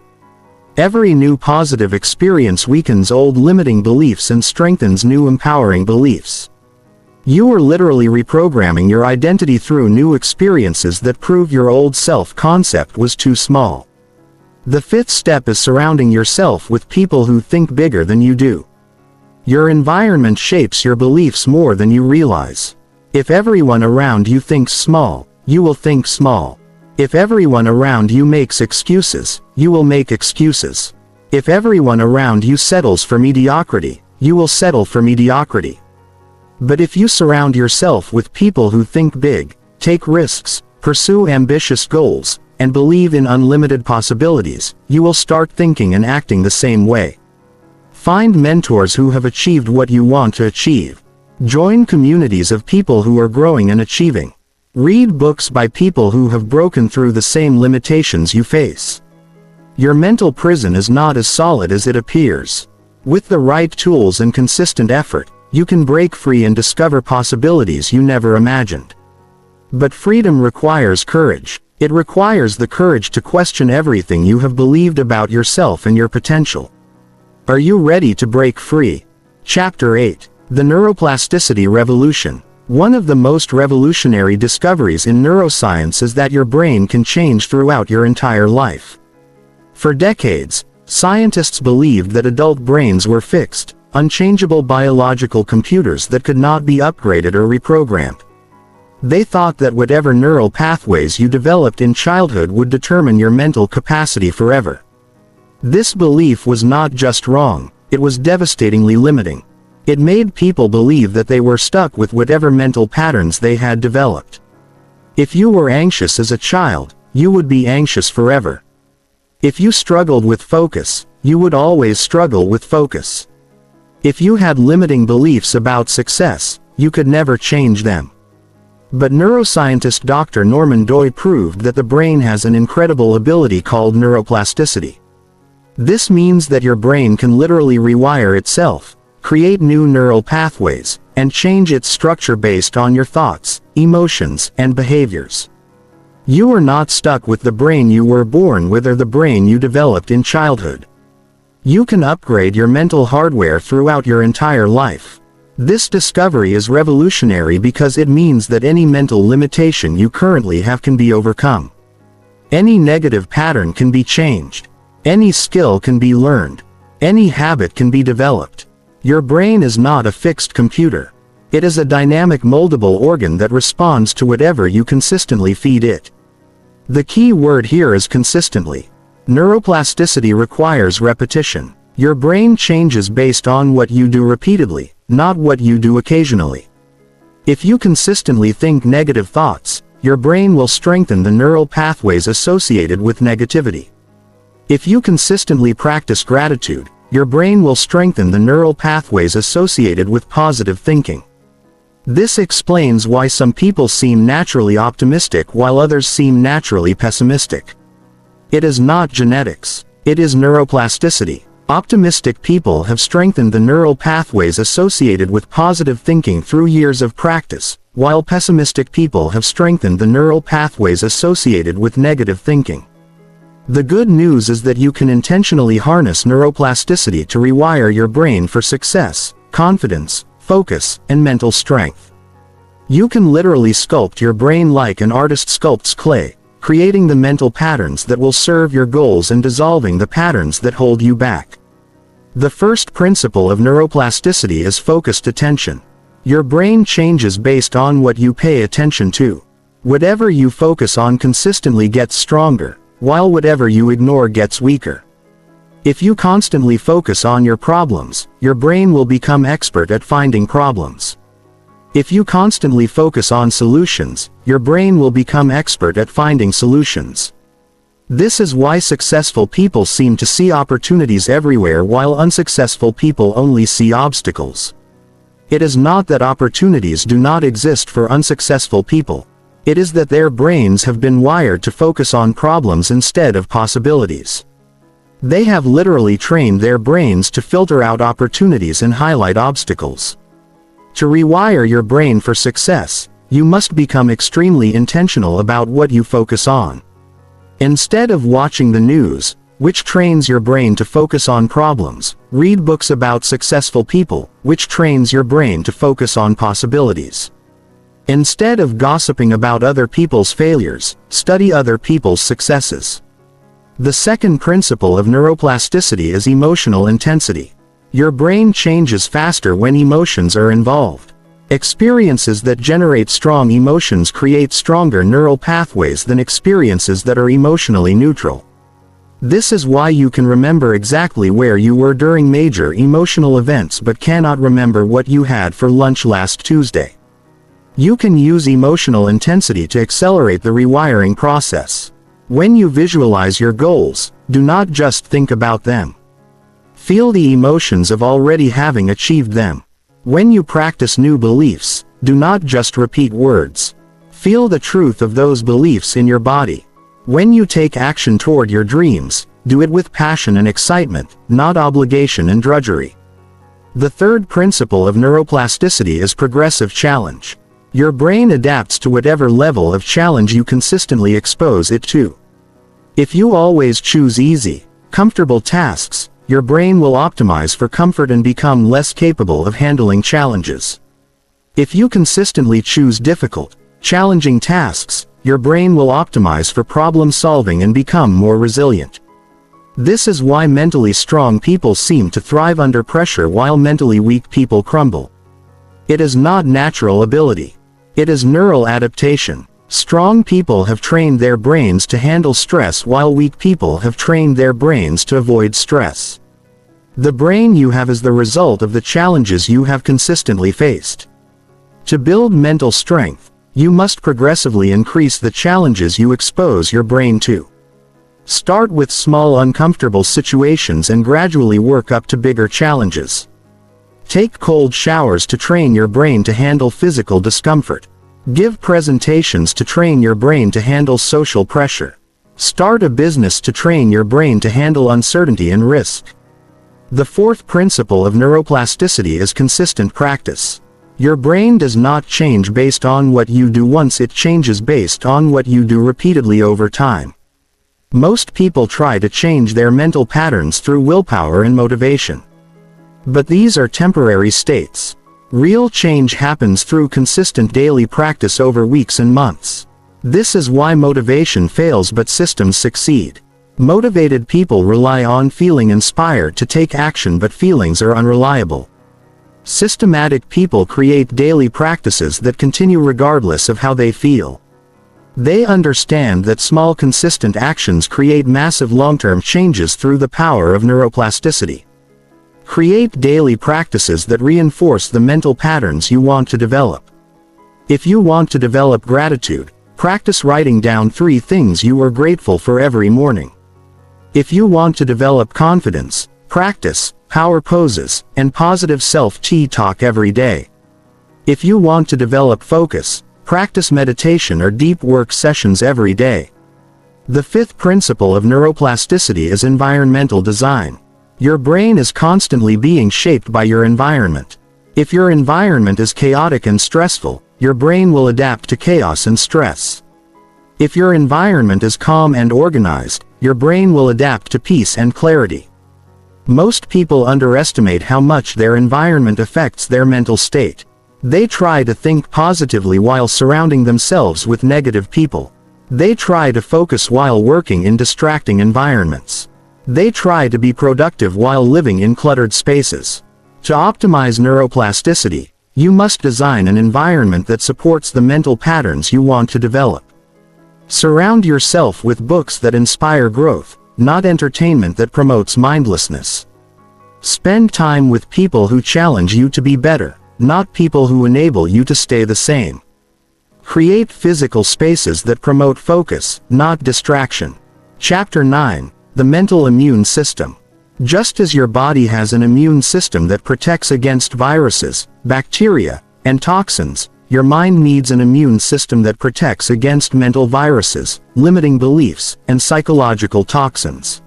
Every new positive experience weakens old limiting beliefs and strengthens new empowering beliefs. You are literally reprogramming your identity through new experiences that prove your old self-concept was too small. The fifth step is surrounding yourself with people who think bigger than you do. Your environment shapes your beliefs more than you realize. If everyone around you thinks small, you will think small. If everyone around you makes excuses, you will make excuses. If everyone around you settles for mediocrity, you will settle for mediocrity. But if you surround yourself with people who think big, take risks, pursue ambitious goals, and believe in unlimited possibilities, you will start thinking and acting the same way. Find mentors who have achieved what you want to achieve. Join communities of people who are growing and achieving. Read books by people who have broken through the same limitations you face. Your mental prison is not as solid as it appears. With the right tools and consistent effort, you can break free and discover possibilities you never imagined. But freedom requires courage. It requires the courage to question everything you have believed about yourself and your potential. Are you ready to break free? Chapter 8. The Neuroplasticity Revolution. One of the most revolutionary discoveries in neuroscience is that your brain can change throughout your entire life. For decades, scientists believed that adult brains were fixed, unchangeable biological computers that could not be upgraded or reprogrammed. They thought that whatever neural pathways you developed in childhood would determine your mental capacity forever. This belief was not just wrong, it was devastatingly limiting. It made people believe that they were stuck with whatever mental patterns they had developed. If you were anxious as a child, you would be anxious forever. If you struggled with focus, you would always struggle with focus. If you had limiting beliefs about success, you could never change them. But neuroscientist Dr. Norman Doy proved that the brain has an incredible ability called neuroplasticity. This means that your brain can literally rewire itself, create new neural pathways, and change its structure based on your thoughts, emotions, and behaviors. You are not stuck with the brain you were born with or the brain you developed in childhood. You can upgrade your mental hardware throughout your entire life. This discovery is revolutionary because it means that any mental limitation you currently have can be overcome. Any negative pattern can be changed. Any skill can be learned. Any habit can be developed. Your brain is not a fixed computer. It is a dynamic moldable organ that responds to whatever you consistently feed it. The key word here is consistently. Neuroplasticity requires repetition. Your brain changes based on what you do repeatedly, not what you do occasionally. If you consistently think negative thoughts, your brain will strengthen the neural pathways associated with negativity. If you consistently practice gratitude, your brain will strengthen the neural pathways associated with positive thinking. This explains why some people seem naturally optimistic while others seem naturally pessimistic. It is not genetics. It is neuroplasticity. Optimistic people have strengthened the neural pathways associated with positive thinking through years of practice, while pessimistic people have strengthened the neural pathways associated with negative thinking. The good news is that you can intentionally harness neuroplasticity to rewire your brain for success, confidence, focus, and mental strength. You can literally sculpt your brain like an artist sculpts clay, creating the mental patterns that will serve your goals and dissolving the patterns that hold you back. The first principle of neuroplasticity is focused attention. Your brain changes based on what you pay attention to. Whatever you focus on consistently gets stronger, while whatever you ignore gets weaker. If you constantly focus on your problems, your brain will become expert at finding problems. If you constantly focus on solutions, your brain will become expert at finding solutions. This is why successful people seem to see opportunities everywhere while unsuccessful people only see obstacles. It is not that opportunities do not exist for unsuccessful people. It is that their brains have been wired to focus on problems instead of possibilities. They have literally trained their brains to filter out opportunities and highlight obstacles. To rewire your brain for success, you must become extremely intentional about what you focus on. Instead of watching the news, which trains your brain to focus on problems, read books about successful people, which trains your brain to focus on possibilities. Instead of gossiping about other people's failures, study other people's successes. The second principle of neuroplasticity is emotional intensity. Your brain changes faster when emotions are involved. Experiences that generate strong emotions create stronger neural pathways than experiences that are emotionally neutral. This is why you can remember exactly where you were during major emotional events but cannot remember what you had for lunch last Tuesday. You can use emotional intensity to accelerate the rewiring process. When you visualize your goals, do not just think about them. Feel the emotions of already having achieved them. When you practice new beliefs, do not just repeat words. Feel the truth of those beliefs in your body. When you take action toward your dreams, do it with passion and excitement, not obligation and drudgery. The third principle of neuroplasticity is progressive challenge. Your brain adapts to whatever level of challenge you consistently expose it to. If you always choose easy, comfortable tasks, your brain will optimize for comfort and become less capable of handling challenges. If you consistently choose difficult, challenging tasks, your brain will optimize for problem solving and become more resilient. This is why mentally strong people seem to thrive under pressure while mentally weak people crumble. It is not natural ability. It is neural adaptation. Strong people have trained their brains to handle stress while weak people have trained their brains to avoid stress. The brain you have is the result of the challenges you have consistently faced. To build mental strength, you must progressively increase the challenges you expose your brain to. Start with small uncomfortable situations and gradually work up to bigger challenges. Take cold showers to train your brain to handle physical discomfort. Give presentations to train your brain to handle social pressure. Start a business to train your brain to handle uncertainty and risk. The fourth principle of neuroplasticity is consistent practice. Your brain does not change based on what you do once, it changes based on what you do repeatedly over time. Most people try to change their mental patterns through willpower and motivation. But these are temporary states. Real change happens through consistent daily practice over weeks and months. This is why motivation fails but systems succeed. Motivated people rely on feeling inspired to take action, but feelings are unreliable. Systematic people create daily practices that continue regardless of how they feel. They understand that small consistent actions create massive long-term changes through the power of neuroplasticity. Create daily practices that reinforce the mental patterns you want to develop. If you want to develop gratitude, practice writing down 3 things you are grateful for every morning. If you want to develop confidence, practice power poses and positive self-talk every day. If you want to develop focus, practice meditation or deep work sessions every day. The fifth principle of neuroplasticity is environmental design. Your brain is constantly being shaped by your environment. If your environment is chaotic and stressful, your brain will adapt to chaos and stress. If your environment is calm and organized, your brain will adapt to peace and clarity. Most people underestimate how much their environment affects their mental state. They try to think positively while surrounding themselves with negative people. They try to focus while working in distracting environments. They try to be productive while living in cluttered spaces. To optimize neuroplasticity, you must design an environment that supports the mental patterns you want to develop. Surround yourself with books that inspire growth, not entertainment that promotes mindlessness. Spend time with people who challenge you to be better, not people who enable you to stay the same. Create physical spaces that promote focus, not distraction. Chapter 9. The Mental Immune System. Just as your body has an immune system that protects against viruses, bacteria, and toxins, your mind needs an immune system that protects against mental viruses, limiting beliefs, and psychological toxins.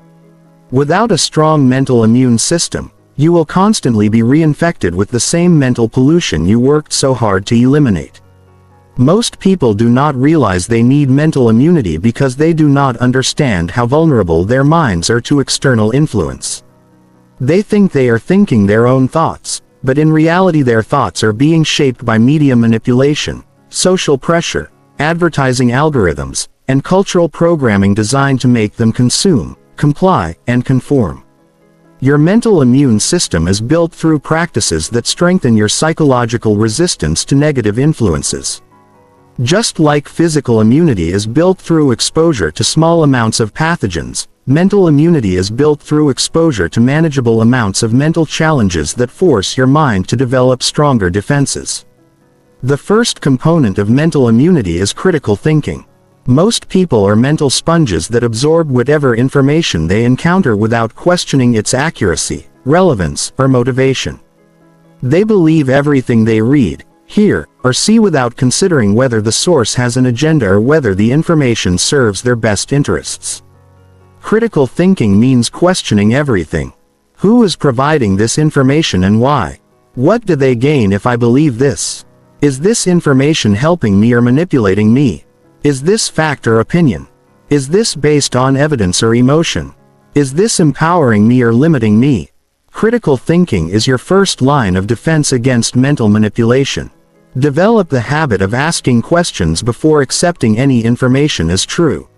Without a strong mental immune system, you will constantly be reinfected with the same mental pollution you worked so hard to eliminate. Most people do not realize they need mental immunity because they do not understand how vulnerable their minds are to external influence. They think they are thinking their own thoughts, but in reality their thoughts are being shaped by media manipulation, social pressure, advertising algorithms, and cultural programming designed to make them consume, comply, and conform. Your mental immune system is built through practices that strengthen your psychological resistance to negative influences. Just like physical immunity is built through exposure to small amounts of pathogens, mental immunity is built through exposure to manageable amounts of mental challenges that force your mind to develop stronger defenses. The first component of mental immunity is critical thinking. Most people are mental sponges that absorb whatever information they encounter without questioning its accuracy, relevance, or motivation. They believe everything they read, hear, or see without considering whether the source has an agenda or whether the information serves their best interests. Critical thinking means questioning everything. Who is providing this information and why? What do they gain if I believe this? Is this information helping me or manipulating me? Is this fact or opinion? Is this based on evidence or emotion? Is this empowering me or limiting me? Critical thinking is your first line of defense against mental manipulation. Develop the habit of asking questions before accepting any information as true.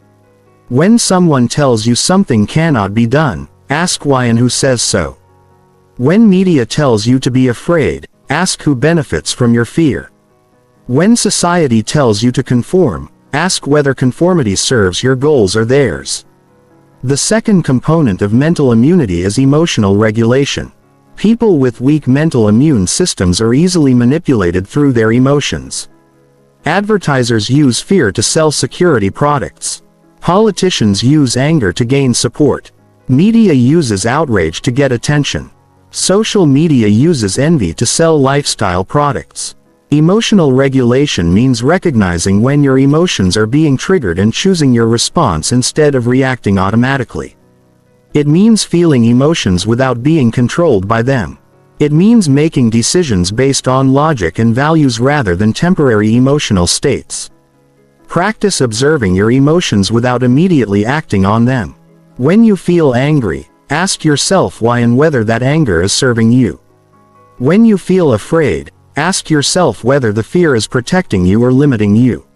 When someone tells you something cannot be done, ask why and who says so. When media tells you to be afraid, ask who benefits from your fear. When society tells you to conform, ask whether conformity serves your goals or theirs. The second component of mental immunity is emotional regulation. People with weak mental immune systems are easily manipulated through their emotions. Advertisers use fear to sell security products. Politicians use anger to gain support. Media uses outrage to get attention. Social media uses envy to sell lifestyle products. Emotional regulation means recognizing when your emotions are being triggered and choosing your response instead of reacting automatically. It means feeling emotions without being controlled by them. It means making decisions based on logic and values rather than temporary emotional states. Practice observing your emotions without immediately acting on them. When you feel angry, ask yourself why and whether that anger is serving you. When you feel afraid, ask yourself whether the fear is protecting you or limiting you.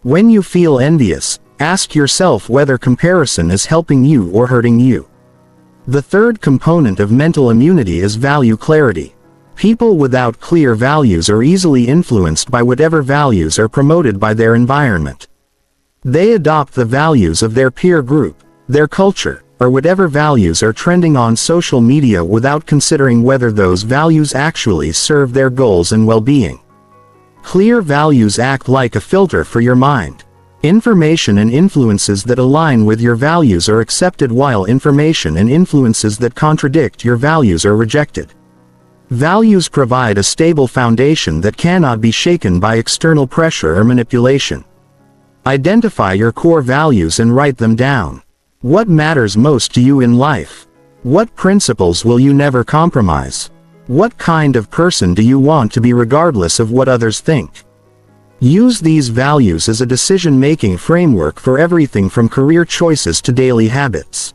When you feel envious, ask yourself whether comparison is helping you or hurting you. The third component of mental immunity is value clarity. People without clear values are easily influenced by whatever values are promoted by their environment. They adopt the values of their peer group, their culture, or whatever values are trending on social media without considering whether those values actually serve their goals and well-being. Clear values act like a filter for your mind. Information and influences that align with your values are accepted while information and influences that contradict your values are rejected. Values provide a stable foundation that cannot be shaken by external pressure or manipulation. Identify your core values and write them down. What matters most to you in life? What principles will you never compromise? What kind of person do you want to be regardless of what others think? Use these values as a decision-making framework for everything from career choices to daily habits.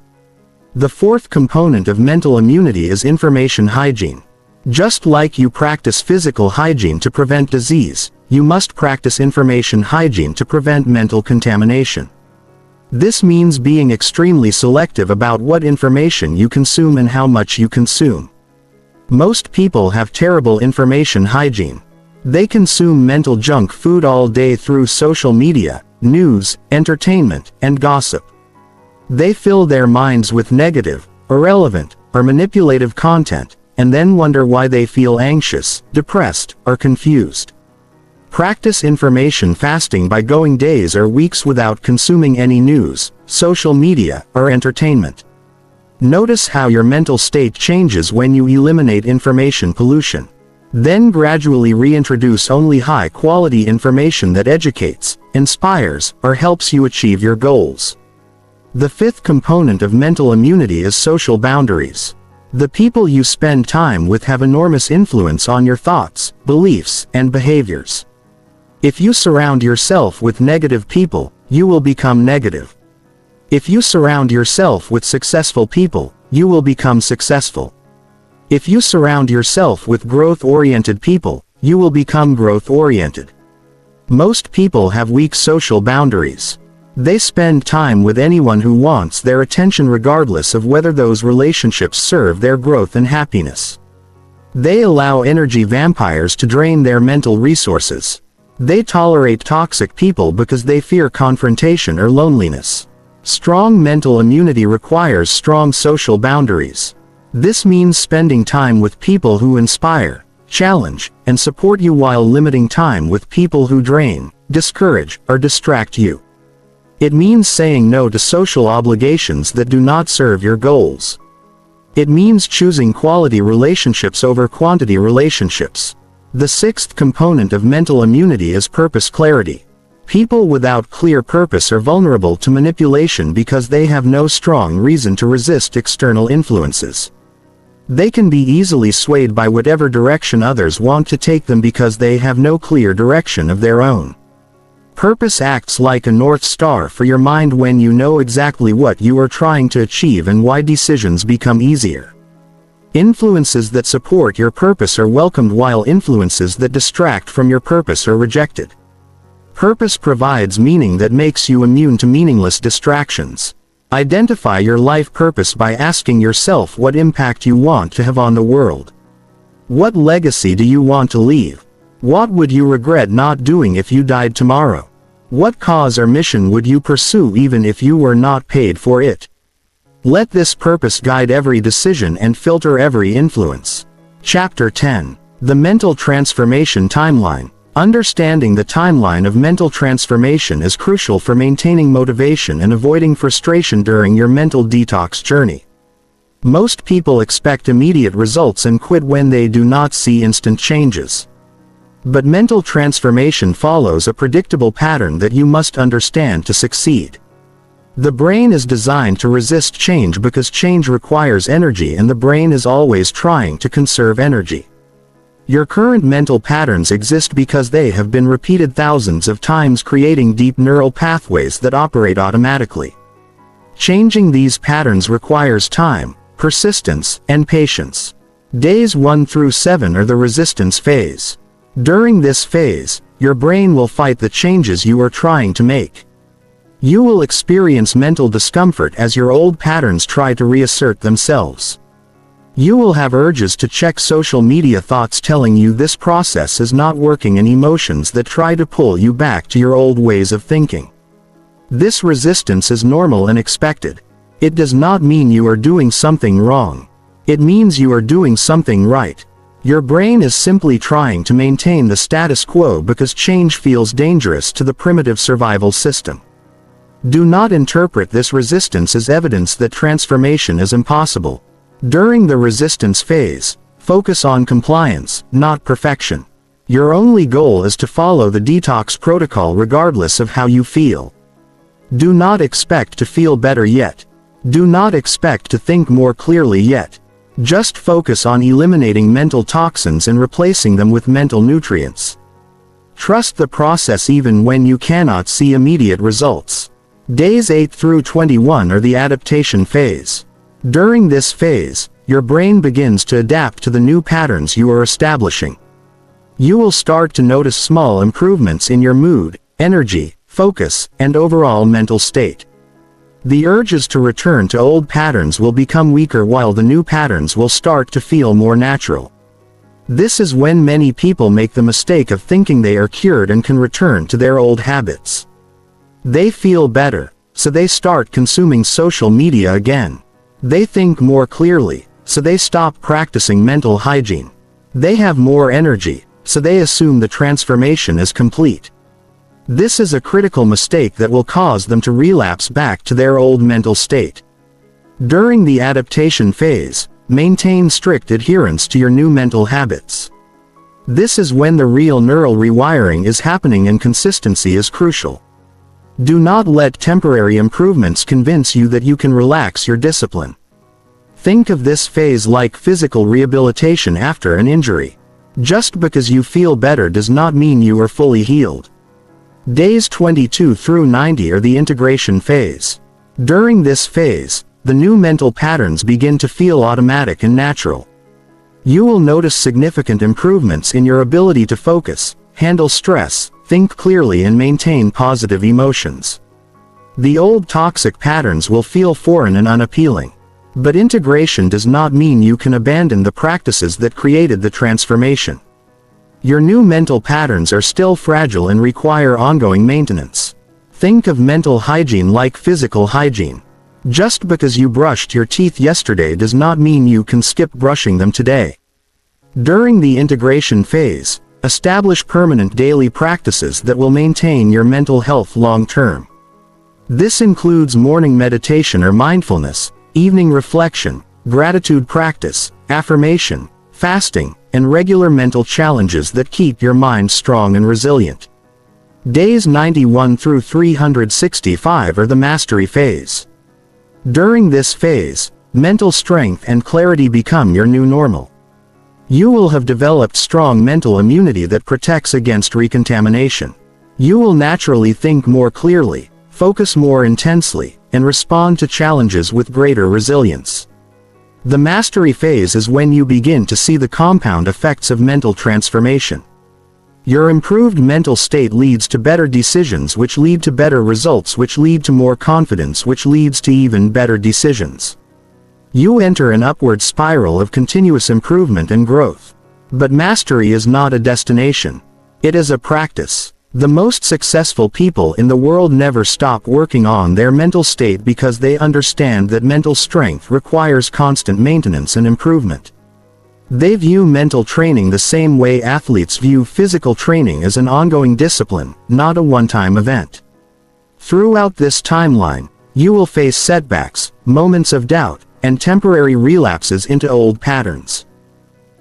The fourth component of mental immunity is information hygiene. Just like you practice physical hygiene to prevent disease, you must practice information hygiene to prevent mental contamination. This means being extremely selective about what information you consume and how much you consume. Most people have terrible information hygiene. They consume mental junk food all day through social media, news, entertainment, and gossip. They fill their minds with negative, irrelevant, or manipulative content, and then wonder why they feel anxious, depressed, or confused. Practice information fasting by going days or weeks without consuming any news, social media, or entertainment. Notice how your mental state changes when you eliminate information pollution. Then gradually reintroduce only high-quality information that educates, inspires, or helps you achieve your goals. The fifth component of mental immunity is social boundaries. The people you spend time with have enormous influence on your thoughts, beliefs, and behaviors. If you surround yourself with negative people, you will become negative. If you surround yourself with successful people, you will become successful. If you surround yourself with growth-oriented people, you will become growth-oriented. Most people have weak social boundaries. They spend time with anyone who wants their attention regardless of whether those relationships serve their growth and happiness. They allow energy vampires to drain their mental resources. They tolerate toxic people because they fear confrontation or loneliness. Strong mental immunity requires strong social boundaries. This means spending time with people who inspire, challenge, and support you while limiting time with people who drain, discourage, or distract you. It means saying no to social obligations that do not serve your goals. It means choosing quality relationships over quantity relationships. The sixth component of mental immunity is purpose clarity. People without clear purpose are vulnerable to manipulation because they have no strong reason to resist external influences. They can be easily swayed by whatever direction others want to take them because they have no clear direction of their own. Purpose acts like a North Star for your mind when you know exactly what you are trying to achieve and why decisions become easier. Influences that support your purpose are welcomed while influences that distract from your purpose are rejected. Purpose provides meaning that makes you immune to meaningless distractions. Identify your life purpose by asking yourself what impact you want to have on the world. What legacy do you want to leave? What would you regret not doing if you died tomorrow? What cause or mission would you pursue even if you were not paid for it? Let this purpose guide every decision and filter every influence. Chapter 10. The Mental Transformation Timeline. Understanding the timeline of mental transformation is crucial for maintaining motivation and avoiding frustration during your mental detox journey. Most people expect immediate results and quit when they do not see instant changes. But mental transformation follows a predictable pattern that you must understand to succeed. The brain is designed to resist change because change requires energy and the brain is always trying to conserve energy. Your current mental patterns exist because they have been repeated thousands of times, creating deep neural pathways that operate automatically. Changing these patterns requires time, persistence, and patience. Days 1 through 7 are the resistance phase. During this phase, your brain will fight the changes you are trying to make. You will experience mental discomfort as your old patterns try to reassert themselves. You will have urges to check social media, thoughts telling you this process is not working, and emotions that try to pull you back to your old ways of thinking. This resistance is normal and expected. It does not mean you are doing something wrong. It means you are doing something right. Your brain is simply trying to maintain the status quo because change feels dangerous to the primitive survival system. Do not interpret this resistance as evidence that transformation is impossible. During the resistance phase, focus on compliance, not perfection. Your only goal is to follow the detox protocol regardless of how you feel. Do not expect to feel better yet. Do not expect to think more clearly yet. Just focus on eliminating mental toxins and replacing them with mental nutrients. Trust the process even when you cannot see immediate results. Days 8 through 21 are the adaptation phase. During this phase, your brain begins to adapt to the new patterns you are establishing. You will start to notice small improvements in your mood, energy, focus, and overall mental state. The urges to return to old patterns will become weaker while the new patterns will start to feel more natural. This is when many people make the mistake of thinking they are cured and can return to their old habits. They feel better, so they start consuming social media again. They think more clearly, so they stop practicing mental hygiene. They have more energy, so they assume the transformation is complete. This is a critical mistake that will cause them to relapse back to their old mental state. During the adaptation phase, maintain strict adherence to your new mental habits. This is when the real neural rewiring is happening and consistency is crucial. Do not let temporary improvements convince you that you can relax your discipline. Think of this phase like physical rehabilitation after an injury. Just because you feel better does not mean you are fully healed. Days 22 through 90 are the integration phase. During this phase, the new mental patterns begin to feel automatic and natural. You will notice significant improvements in your ability to focus, handle stress, think clearly and maintain positive emotions. The old toxic patterns will feel foreign and unappealing. But integration does not mean you can abandon the practices that created the transformation. Your new mental patterns are still fragile and require ongoing maintenance. Think of mental hygiene like physical hygiene. Just because you brushed your teeth yesterday does not mean you can skip brushing them today. During the integration phase, establish permanent daily practices that will maintain your mental health long term. This includes morning meditation or mindfulness, evening reflection, gratitude practice, affirmation, fasting, and regular mental challenges that keep your mind strong and resilient. Days 91 through 365 are the mastery phase. During this phase, mental strength and clarity become your new normal. You will have developed strong mental immunity that protects against recontamination. You will naturally think more clearly, focus more intensely, and respond to challenges with greater resilience. The mastery phase is when you begin to see the compound effects of mental transformation. Your improved mental state leads to better decisions, which lead to better results, which lead to more confidence, which leads to even better decisions. You enter an upward spiral of continuous improvement and growth. But mastery is not a destination. It is a practice. The most successful people in the world never stop working on their mental state because they understand that mental strength requires constant maintenance and improvement. They view mental training the same way athletes view physical training, as an ongoing discipline, not a one-time event. Throughout this timeline, you will face setbacks, moments of doubt, and temporary relapses into old patterns.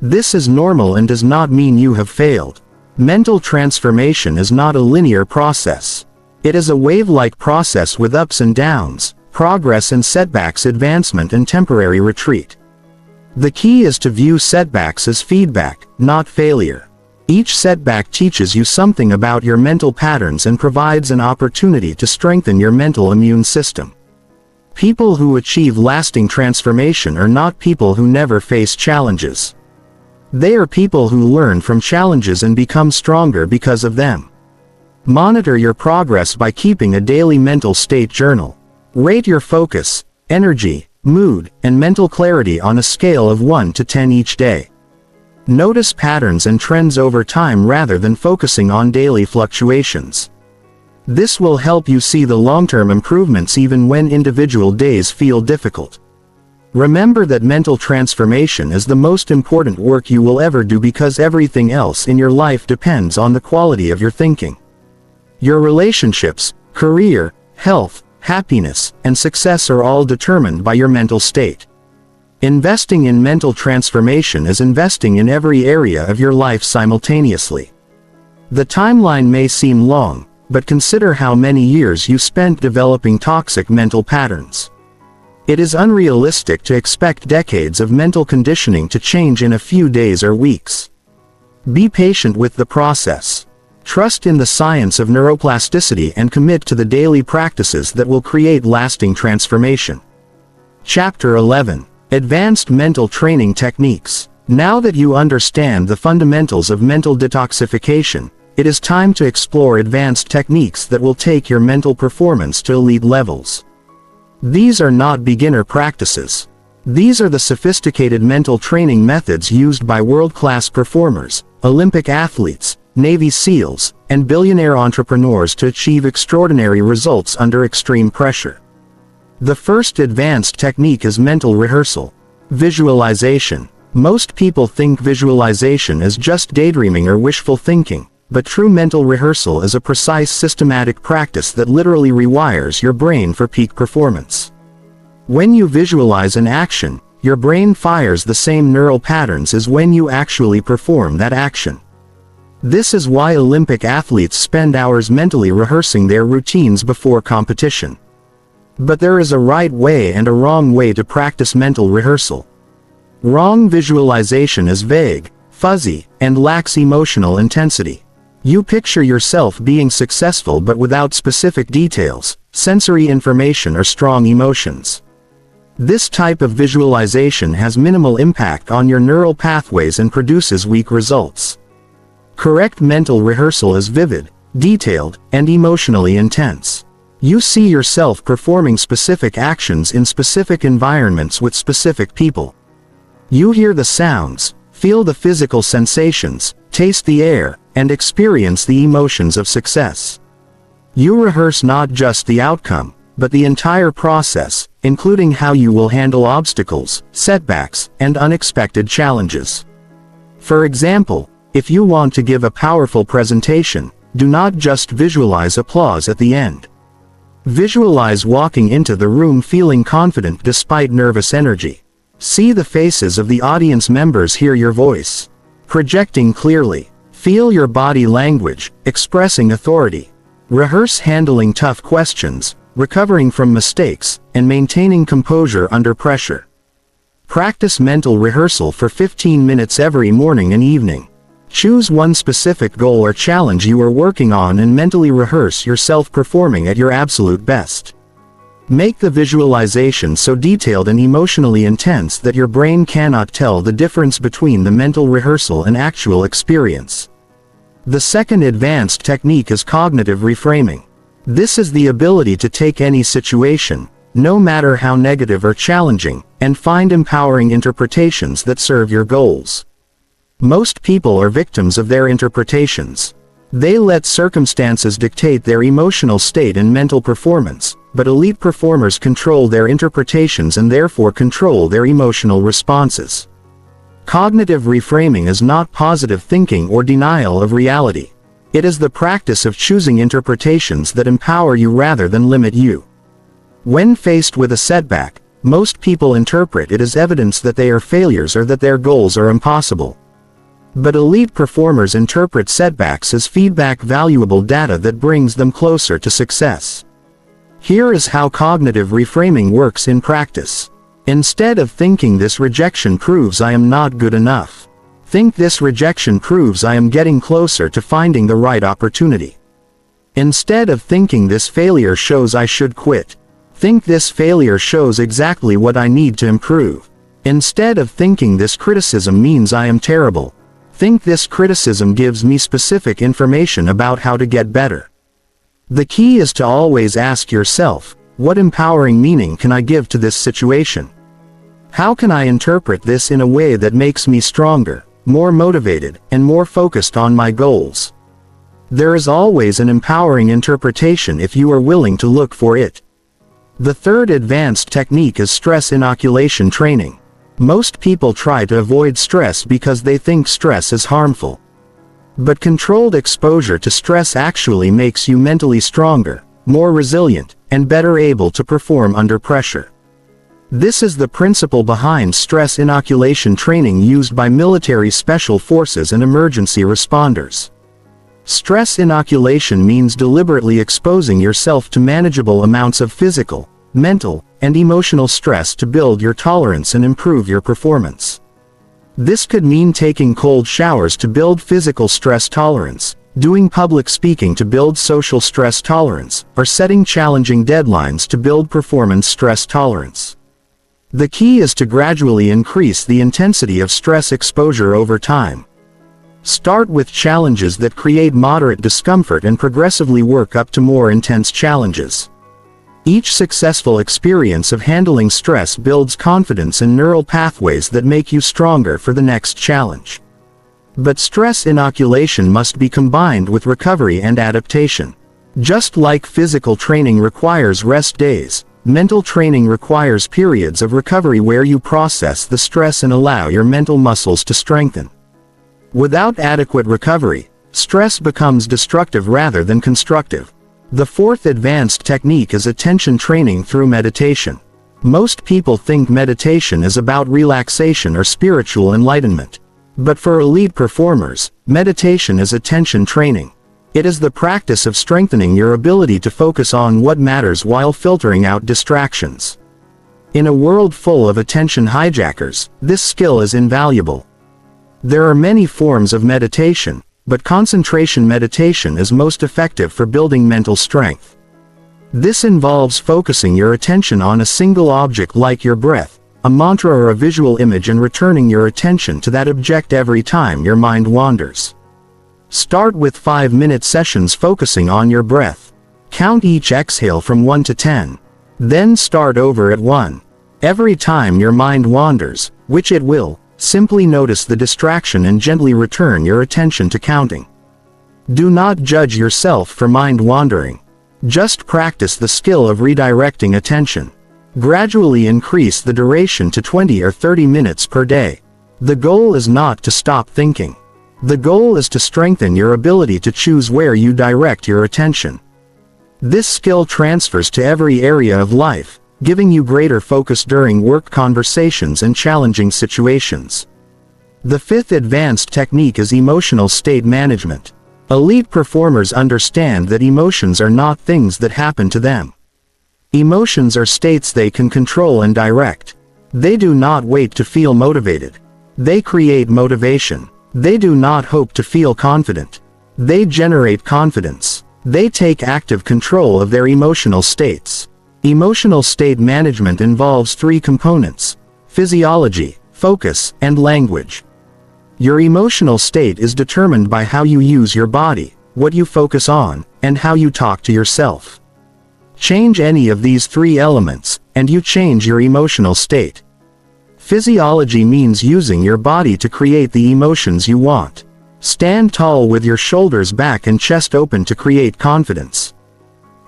This is normal and does not mean you have failed. Mental transformation is not a linear process. It is a wave-like process with ups and downs, progress and setbacks, advancement and temporary retreat. The key is to view setbacks as feedback, not failure. Each setback teaches you something about your mental patterns and provides an opportunity to strengthen your mental immune system. People who achieve lasting transformation are not people who never face challenges. They are people who learn from challenges and become stronger because of them. Monitor your progress by keeping a daily mental state journal. Rate your focus, energy, mood, and mental clarity on a scale of 1 to 10 each day. Notice patterns and trends over time rather than focusing on daily fluctuations. This will help you see the long-term improvements even when individual days feel difficult. Remember that mental transformation is the most important work you will ever do, because everything else in your life depends on the quality of your thinking. Your relationships, career, health, happiness, and success are all determined by your mental state. Investing in mental transformation is investing in every area of your life simultaneously. The timeline may seem long, but consider how many years you spent developing toxic mental patterns. It is unrealistic to expect decades of mental conditioning to change in a few days or weeks. Be patient with the process. Trust in the science of neuroplasticity and commit to the daily practices that will create lasting transformation. Chapter 11. Advanced Mental Training Techniques. Now that you understand the fundamentals of mental detoxification, it is time to explore advanced techniques that will take your mental performance to elite levels. These are not beginner practices. These are the sophisticated mental training methods used by world-class performers, Olympic athletes, Navy SEALs, and billionaire entrepreneurs to achieve extraordinary results under extreme pressure. The first advanced technique is mental rehearsal. Visualization. Most people think visualization is just daydreaming or wishful thinking, but true mental rehearsal is a precise systematic practice that literally rewires your brain for peak performance. When you visualize an action, your brain fires the same neural patterns as when you actually perform that action. This is why Olympic athletes spend hours mentally rehearsing their routines before competition. But there is a right way and a wrong way to practice mental rehearsal. Wrong visualization is vague, fuzzy, and lacks emotional intensity. You picture yourself being successful but without specific details, sensory information, or strong emotions. This type of visualization has minimal impact on your neural pathways and produces weak results. Correct mental rehearsal is vivid, detailed, and emotionally intense. You see yourself performing specific actions in specific environments with specific people. You hear the sounds, feel the physical sensations, taste the air, and experience the emotions of success. You rehearse not just the outcome, but the entire process, including how you will handle obstacles, setbacks, and unexpected challenges. For example, if you want to give a powerful presentation, do not just visualize applause at the end. Visualize walking into the room feeling confident despite nervous energy. See the faces of the audience members, hear your voice. Projecting clearly. Feel your body language, expressing authority. Rehearse handling tough questions, recovering from mistakes, and maintaining composure under pressure. Practice mental rehearsal for 15 minutes every morning and evening. Choose one specific goal or challenge you are working on and mentally rehearse yourself performing at your absolute best. Make the visualization so detailed and emotionally intense that your brain cannot tell the difference between the mental rehearsal and actual experience. The second advanced technique is cognitive reframing. This is the ability to take any situation, no matter how negative or challenging, and find empowering interpretations that serve your goals. Most people are victims of their interpretations. They let circumstances dictate their emotional state and mental performance, but elite performers control their interpretations and therefore control their emotional responses. Cognitive reframing is not positive thinking or denial of reality. It is the practice of choosing interpretations that empower you rather than limit you. When faced with a setback, most people interpret it as evidence that they are failures or that their goals are impossible. But elite performers interpret setbacks as feedback, valuable data that brings them closer to success. Here is how cognitive reframing works in practice. Instead of thinking this rejection proves I am not good enough, think this rejection proves I am getting closer to finding the right opportunity. Instead of thinking this failure shows I should quit, think this failure shows exactly what I need to improve. Instead of thinking this criticism means I am terrible, think this criticism gives me specific information about how to get better. The key is to always ask yourself, what empowering meaning can I give to this situation? How can I interpret this in a way that makes me stronger, more motivated, and more focused on my goals? There is always an empowering interpretation if you are willing to look for it. The third advanced technique is stress inoculation training. Most people try to avoid stress because they think stress is harmful. But controlled exposure to stress actually makes you mentally stronger, more resilient, and better able to perform under pressure. This is the principle behind stress inoculation training used by military special forces and emergency responders. Stress inoculation means deliberately exposing yourself to manageable amounts of physical, mental, and emotional stress to build your tolerance and improve your performance. This could mean taking cold showers to build physical stress tolerance, doing public speaking to build social stress tolerance, or setting challenging deadlines to build performance stress tolerance. The key is to gradually increase the intensity of stress exposure over time. Start with challenges that create moderate discomfort and progressively work up to more intense challenges. Each successful experience of handling stress builds confidence and neural pathways that make you stronger for the next challenge. But stress inoculation must be combined with recovery and adaptation. Just like physical training requires rest days, mental training requires periods of recovery where you process the stress and allow your mental muscles to strengthen. Without adequate recovery, stress becomes destructive rather than constructive. The fourth advanced technique is attention training through meditation. Most people think meditation is about relaxation or spiritual enlightenment. But for elite performers, meditation is attention training. It is the practice of strengthening your ability to focus on what matters while filtering out distractions. In a world full of attention hijackers, this skill is invaluable. There are many forms of meditation, but concentration meditation is most effective for building mental strength. This involves focusing your attention on a single object like your breath, a mantra or a visual image, and returning your attention to that object every time your mind wanders. Start with 5-minute sessions focusing on your breath. Count each exhale from 1 to 10. Then start over at 1. Every time your mind wanders, which it will, simply notice the distraction and gently return your attention to counting. Do not judge yourself for mind wandering. Just practice the skill of redirecting attention. Gradually increase the duration to 20 or 30 minutes per day. The goal is not to stop thinking. The goal is to strengthen your ability to choose where you direct your attention. This skill transfers to every area of life, giving you greater focus during work conversations and challenging situations. The fifth advanced technique is emotional state management. Elite performers understand that emotions are not things that happen to them. Emotions are states they can control and direct. They do not wait to feel motivated. They create motivation. They do not hope to feel confident. They generate confidence. They take active control of their emotional states. Emotional state management involves 3 components: physiology, focus, and language. Your emotional state is determined by how you use your body, what you focus on, and how you talk to yourself. Change any of these 3 elements, and you change your emotional state. Physiology means using your body to create the emotions you want. Stand tall with your shoulders back and chest open to create confidence.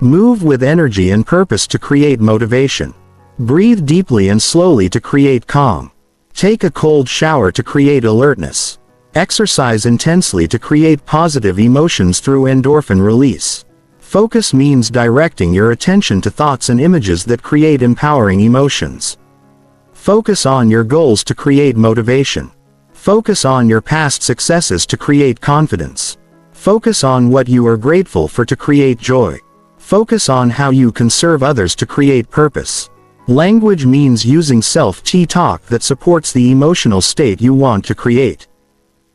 Move with energy and purpose to create motivation. Breathe deeply and slowly to create calm. Take a cold shower to create alertness. Exercise intensely to create positive emotions through endorphin release. Focus means directing your attention to thoughts and images that create empowering emotions. Focus on your goals to create motivation. Focus on your past successes to create confidence. Focus on what you are grateful for to create joy. Focus on how you can serve others to create purpose. Language means using self-talk that supports the emotional state you want to create.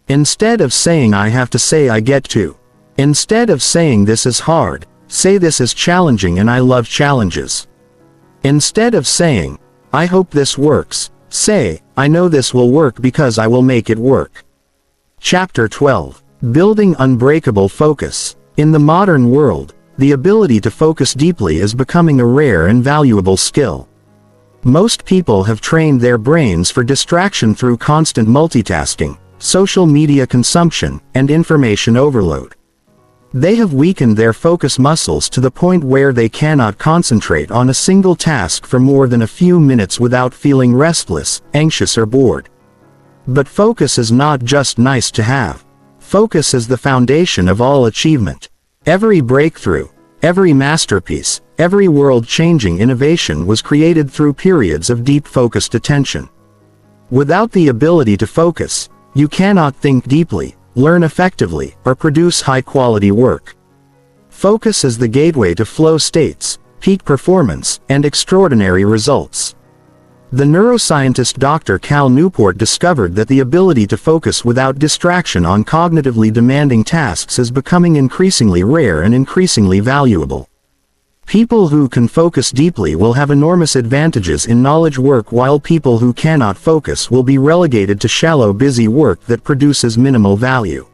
Instead of saying "I have to," say "I get to." Instead of saying "this is hard," say "this is challenging and I love challenges." Instead of saying "I hope this works," say "I know this will work because I will make it work." Chapter 12. Building Unbreakable Focus. In the modern world, the ability to focus deeply is becoming a rare and valuable skill. Most people have trained their brains for distraction through constant multitasking, social media consumption, and information overload. They have weakened their focus muscles to the point where they cannot concentrate on a single task for more than a few minutes without feeling restless, anxious, or bored. But focus is not just nice to have. Focus is the foundation of all achievement. Every breakthrough, every masterpiece, every world-changing innovation was created through periods of deep focused attention. Without the ability to focus, you cannot think deeply, learn effectively, or produce high-quality work. Focus is the gateway to flow states, peak performance, and extraordinary results. The neuroscientist Dr. Cal Newport discovered that the ability to focus without distraction on cognitively demanding tasks is becoming increasingly rare and increasingly valuable. People who can focus deeply will have enormous advantages in knowledge work, while people who cannot focus will be relegated to shallow, busy work that produces minimal value.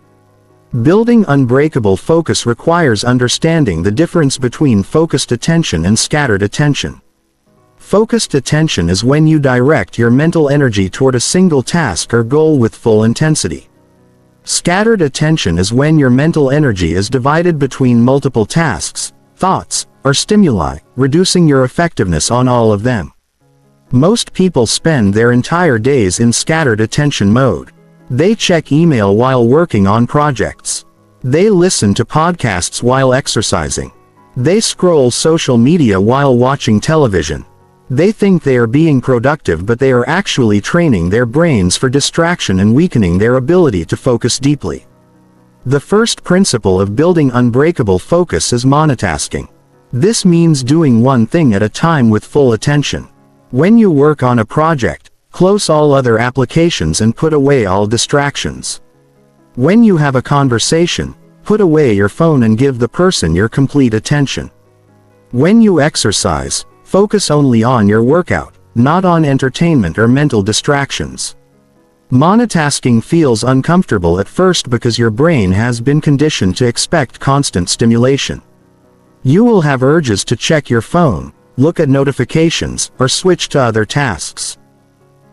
Building unbreakable focus requires understanding the difference between focused attention and scattered attention. Focused attention is when you direct your mental energy toward a single task or goal with full intensity. Scattered attention is when your mental energy is divided between multiple tasks, thoughts, or stimuli, reducing your effectiveness on all of them. Most people spend their entire days in scattered attention mode. They check email while working on projects. They listen to podcasts while exercising. They scroll social media while watching television. They think they are being productive, but they are actually training their brains for distraction and weakening their ability to focus deeply. The first principle of building unbreakable focus is monotasking. This means doing one thing at a time with full attention. When you work on a project, close all other applications and put away all distractions. When you have a conversation, put away your phone and give the person your complete attention. When you exercise, focus only on your workout, not on entertainment or mental distractions. Monotasking feels uncomfortable at first because your brain has been conditioned to expect constant stimulation. You will have urges to check your phone, look at notifications, or switch to other tasks.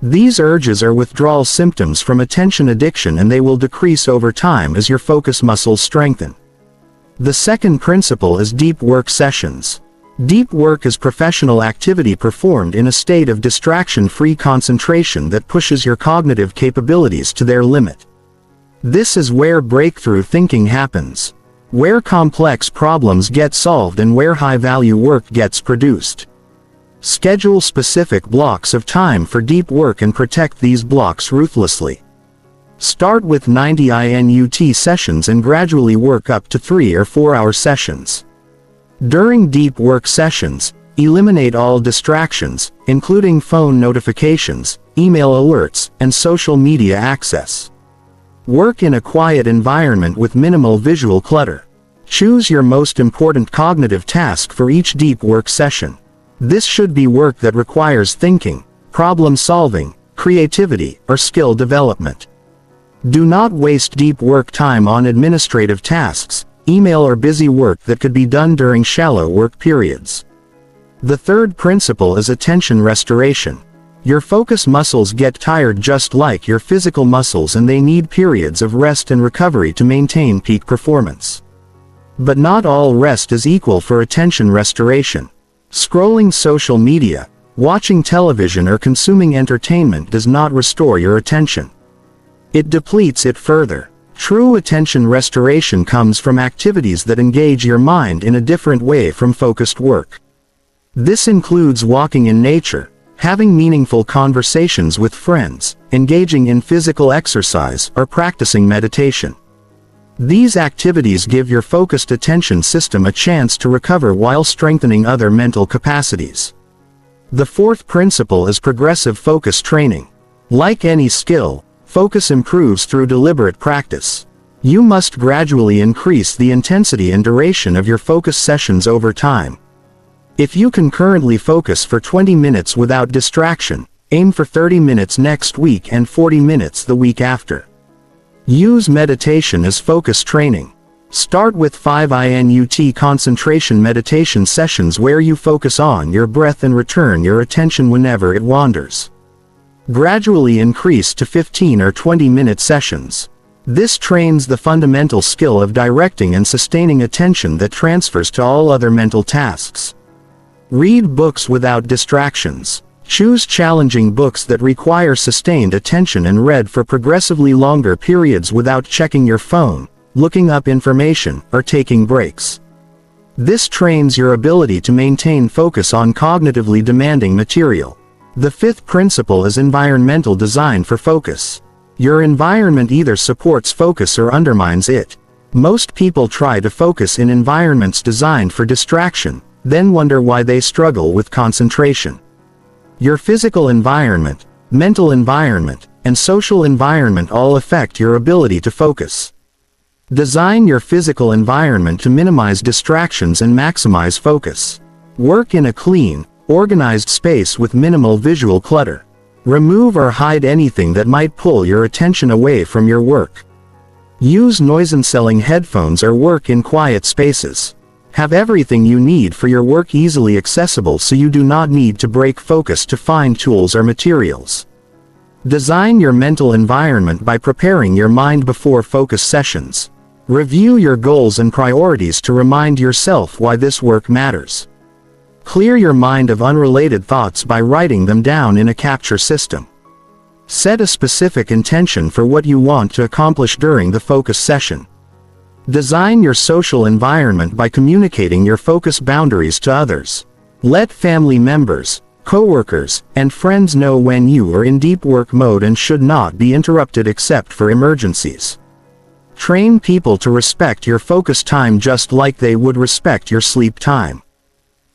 These urges are withdrawal symptoms from attention addiction, and they will decrease over time as your focus muscles strengthen. The second principle is deep work sessions. Deep work is professional activity performed in a state of distraction-free concentration that pushes your cognitive capabilities to their limit. This is where breakthrough thinking happens, where complex problems get solved, and where high-value work gets produced. Schedule specific blocks of time for deep work and protect these blocks ruthlessly. Start with 90 minute sessions and gradually work up to 3 or 4 hour sessions. During deep work sessions, eliminate all distractions, including phone notifications, email alerts, and social media access. Work in a quiet environment with minimal visual clutter. Choose your most important cognitive task for each deep work session. This should be work that requires thinking, problem solving, creativity, or skill development. Do not waste deep work time on administrative tasks, email, or busy work that could be done during shallow work periods. The third principle is attention restoration. Your focus muscles get tired just like your physical muscles, and they need periods of rest and recovery to maintain peak performance. But not all rest is equal for attention restoration. Scrolling social media, watching television, or consuming entertainment does not restore your attention. It depletes it further. True attention restoration comes from activities that engage your mind in a different way from focused work. This includes walking in nature, having meaningful conversations with friends, engaging in physical exercise, or practicing meditation. These activities give your focused attention system a chance to recover while strengthening other mental capacities. The fourth principle is progressive focus training. Like any skill, focus improves through deliberate practice. You must gradually increase the intensity and duration of your focus sessions over time. If you can currently focus for 20 minutes without distraction, aim for 30 minutes next week and 40 minutes the week after. Use meditation as focus training. Start with 5 minute concentration meditation sessions where you focus on your breath and return your attention whenever it wanders. Gradually increase to 15 or 20-minute sessions. This trains the fundamental skill of directing and sustaining attention that transfers to all other mental tasks. Read books without distractions. Choose challenging books that require sustained attention and read for progressively longer periods without checking your phone, looking up information, or taking breaks. This trains your ability to maintain focus on cognitively demanding material. The fifth principle is environmental design for focus. Your environment either supports focus or undermines it. Most people try to focus in environments designed for distraction, then wonder why they struggle with concentration. Your physical environment, mental environment, and social environment all affect your ability to focus. Design your physical environment to minimize distractions and maximize focus. Work in a clean, organized space with minimal visual clutter. Remove or hide anything that might pull your attention away from your work. Use noise-canceling headphones or work in quiet spaces. Have everything you need for your work easily accessible so you do not need to break focus to find tools or materials. Design your mental environment by preparing your mind before focus sessions. Review your goals and priorities to remind yourself why this work matters. Clear your mind of unrelated thoughts by writing them down in a capture system. Set a specific intention for what you want to accomplish during the focus session. Design your social environment by communicating your focus boundaries to others. Let family members, coworkers, and friends know when you are in deep work mode and should not be interrupted except for emergencies. Train people to respect your focus time just like they would respect your sleep time.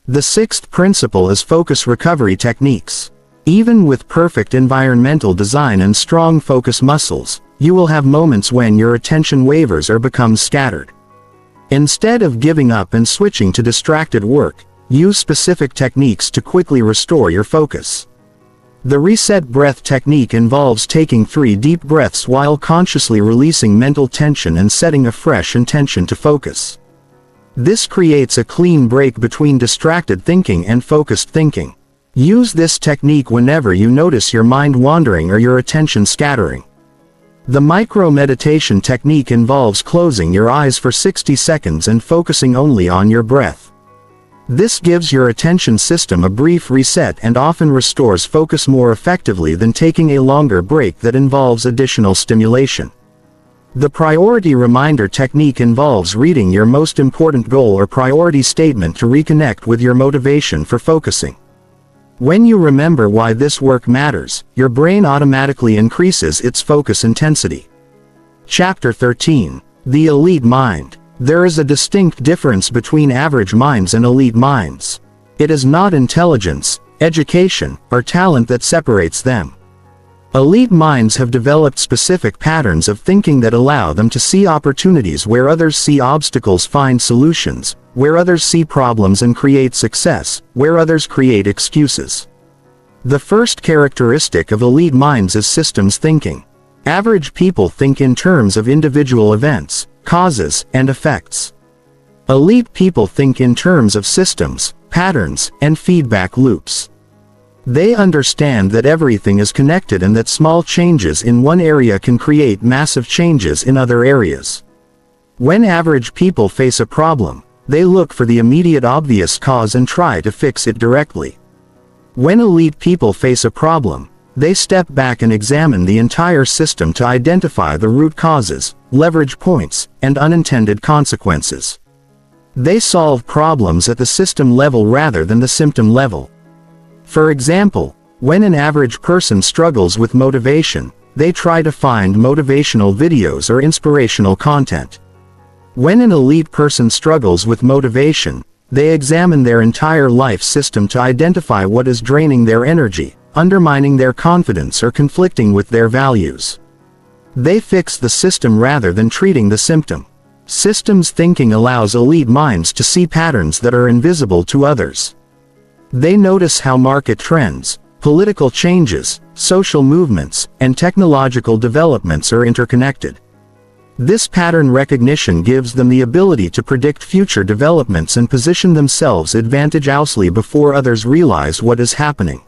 The sixth principle is focus recovery techniques. Even with perfect environmental design and strong focus muscles, you will have moments when your attention wavers or becomes scattered. Instead of giving up and switching to distracted work, use specific techniques to quickly restore your focus. The reset breath technique involves taking 3 deep breaths while consciously releasing mental tension and setting a fresh intention to focus. This creates a clean break between distracted thinking and focused thinking. Use this technique whenever you notice your mind wandering or your attention scattering. The micro-meditation technique involves closing your eyes for 60 seconds and focusing only on your breath. This gives your attention system a brief reset and often restores focus more effectively than taking a longer break that involves additional stimulation. The priority reminder technique involves reading your most important goal or priority statement to reconnect with your motivation for focusing. When you remember why this work matters, your brain automatically increases its focus intensity. Chapter 13. The Elite Mind. There is a distinct difference between average minds and elite minds. It is not intelligence, education, or talent that separates them. Elite minds have developed specific patterns of thinking that allow them to see opportunities where others see obstacles, find solutions, where others see problems and create success, where others create excuses. The first characteristic of elite minds is systems thinking. Average people think in terms of individual events, causes, and effects. Elite people think in terms of systems, patterns, and feedback loops. They understand that everything is connected and that small changes in one area can create massive changes in other areas. When average people face a problem, they look for the immediate obvious cause and try to fix it directly. When elite people face a problem, they step back and examine the entire system to identify the root causes, leverage points, and unintended consequences. They solve problems at the system level rather than the symptom level. For example, when an average person struggles with motivation, they try to find motivational videos or inspirational content. When an elite person struggles with motivation, they examine their entire life system to identify what is draining their energy, undermining their confidence, or conflicting with their values. They fix the system rather than treating the symptom. Systems thinking allows elite minds to see patterns that are invisible to others. They notice how market trends, political changes, social movements, and technological developments are interconnected. This pattern recognition gives them the ability to predict future developments and position themselves advantageously before others realize what is happening.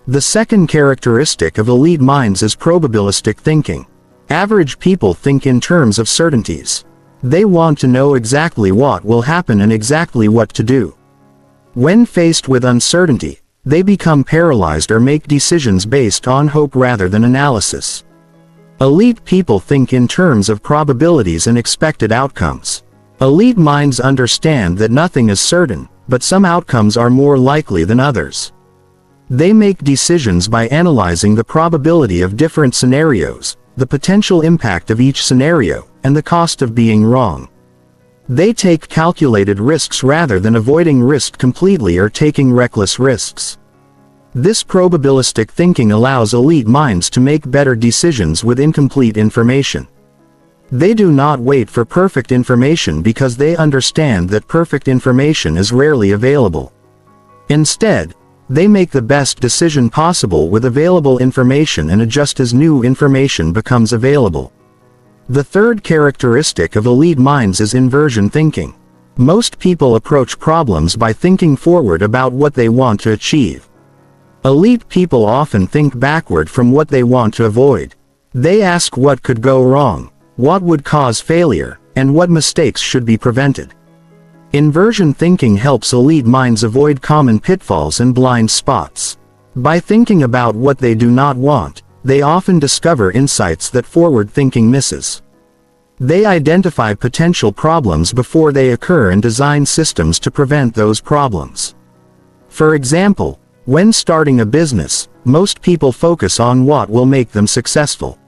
The second characteristic of elite minds is probabilistic thinking. Average people think in terms of certainties. They want to know exactly what will happen and exactly what to do. When faced with uncertainty, they become paralyzed or make decisions based on hope rather than analysis. Elite people think in terms of probabilities and expected outcomes. Elite minds understand that nothing is certain, but some outcomes are more likely than others. They make decisions by analyzing the probability of different scenarios, the potential impact of each scenario, and the cost of being wrong. They take calculated risks rather than avoiding risk completely or taking reckless risks. This probabilistic thinking allows elite minds to make better decisions with incomplete information. They do not wait for perfect information because they understand that perfect information is rarely available. Instead, they make the best decision possible with available information and adjust as new information becomes available. The third characteristic of elite minds is inversion thinking. Most people approach problems by thinking forward about what they want to achieve. Elite people often think backward from what they want to avoid. They ask what could go wrong, what would cause failure, and what mistakes should be prevented. Inversion thinking helps elite minds avoid common pitfalls and blind spots. By thinking about what they do not want, they often discover insights that forward thinking misses. They identify potential problems before they occur and design systems to prevent those problems. For example, when starting a business, most people focus on what will make them successful.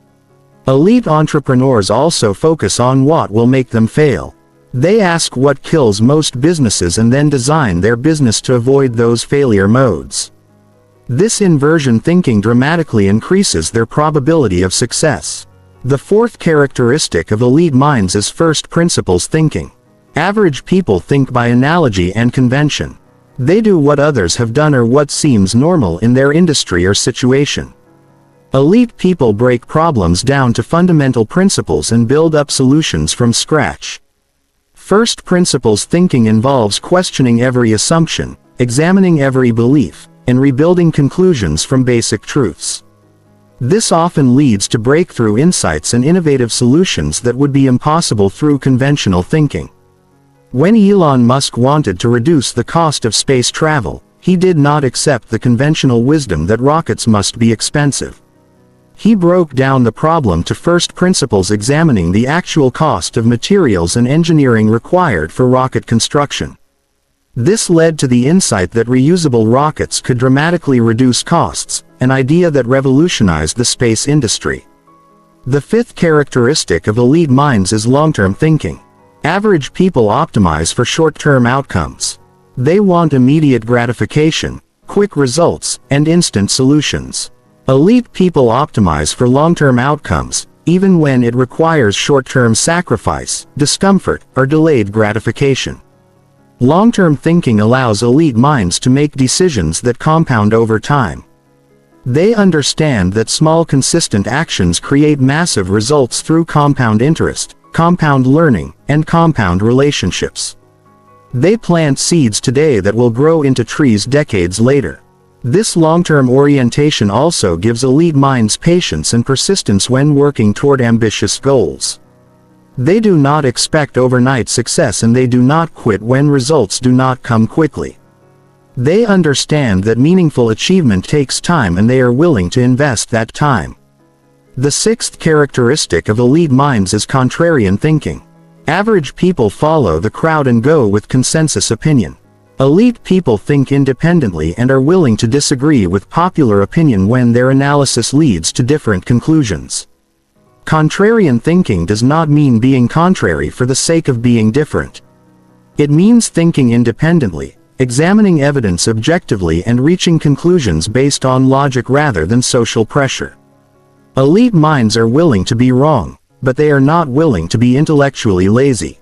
Elite entrepreneurs also focus on what will make them fail. They ask what kills most businesses and then design their business to avoid those failure modes. This inversion thinking dramatically increases their probability of success. The fourth characteristic of elite minds is first principles thinking. Average people think by analogy and convention. They do what others have done or what seems normal in their industry or situation. Elite people break problems down to fundamental principles and build up solutions from scratch. First principles thinking involves questioning every assumption, examining every belief, and rebuilding conclusions from basic truths. This often leads to breakthrough insights and innovative solutions that would be impossible through conventional thinking. When Elon Musk wanted to reduce the cost of space travel, he did not accept the conventional wisdom that rockets must be expensive. He broke down the problem to first principles, examining the actual cost of materials and engineering required for rocket construction. This led to the insight that reusable rockets could dramatically reduce costs, an idea that revolutionized the space industry. The fifth characteristic of elite minds is long-term thinking. Average people optimize for short-term outcomes. They want immediate gratification, quick results, and instant solutions. Elite people optimize for long-term outcomes, even when it requires short-term sacrifice, discomfort, or delayed gratification. Long-term thinking allows elite minds to make decisions that compound over time. They understand that small consistent actions create massive results through compound interest, compound learning, and compound relationships. They plant seeds today that will grow into trees decades later. This long-term orientation also gives elite minds patience and persistence when working toward ambitious goals. They do not expect overnight success, and they do not quit when results do not come quickly. They understand that meaningful achievement takes time, and they are willing to invest that time. The sixth characteristic of elite minds is contrarian thinking. Average people follow the crowd and go with consensus opinion. Elite people think independently and are willing to disagree with popular opinion when their analysis leads to different conclusions. Contrarian thinking does not mean being contrary for the sake of being different. It means thinking independently, examining evidence objectively, and reaching conclusions based on logic rather than social pressure. Elite minds are willing to be wrong, but they are not willing to be intellectually lazy.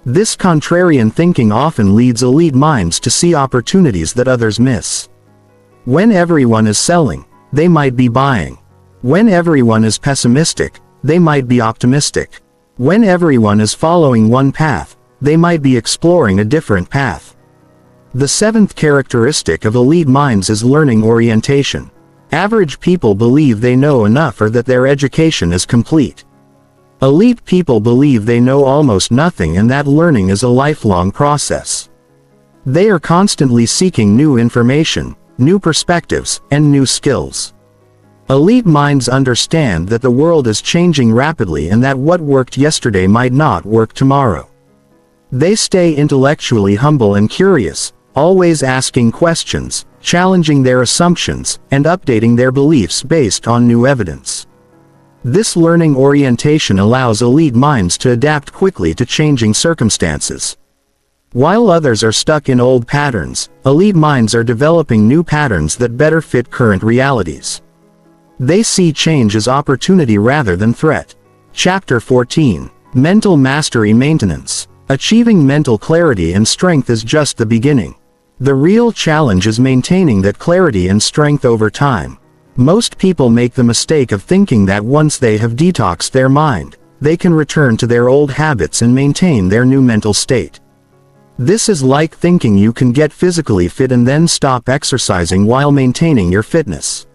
This contrarian thinking often leads elite minds to see opportunities that others miss. When everyone is selling, they might be buying. When everyone is pessimistic, they might be optimistic. When everyone is following one path, they might be exploring a different path. The seventh characteristic of elite minds is learning orientation. Average people believe they know enough or that their education is complete. Elite people believe they know almost nothing and that learning is a lifelong process. They are constantly seeking new information, new perspectives, and new skills. Elite minds understand that the world is changing rapidly and that what worked yesterday might not work tomorrow. They stay intellectually humble and curious, always asking questions, challenging their assumptions, and updating their beliefs based on new evidence. This learning orientation allows elite minds to adapt quickly to changing circumstances. While others are stuck in old patterns, elite minds are developing new patterns that better fit current realities. They see change as opportunity rather than threat. Chapter 14. Mental Mastery Maintenance. Achieving mental clarity and strength is just the beginning. The real challenge is maintaining that clarity and strength over time. Most people make the mistake of thinking that once they have detoxed their mind, they can return to their old habits and maintain their new mental state. This is like thinking you can get physically fit and then stop exercising while maintaining your fitness.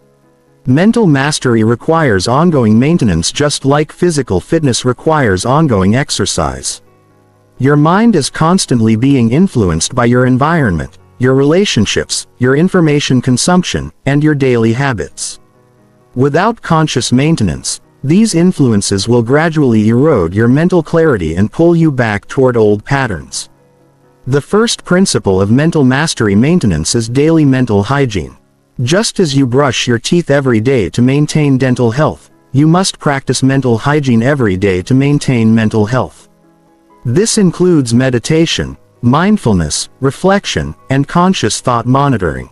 Mental mastery requires ongoing maintenance just like physical fitness requires ongoing exercise. Your mind is constantly being influenced by your environment, your relationships, your information consumption, and your daily habits. Without conscious maintenance, these influences will gradually erode your mental clarity and pull you back toward old patterns. The first principle of mental mastery maintenance is daily mental hygiene. Just as you brush your teeth every day to maintain dental health, you must practice mental hygiene every day to maintain mental health. This includes meditation, mindfulness, reflection, and conscious thought monitoring.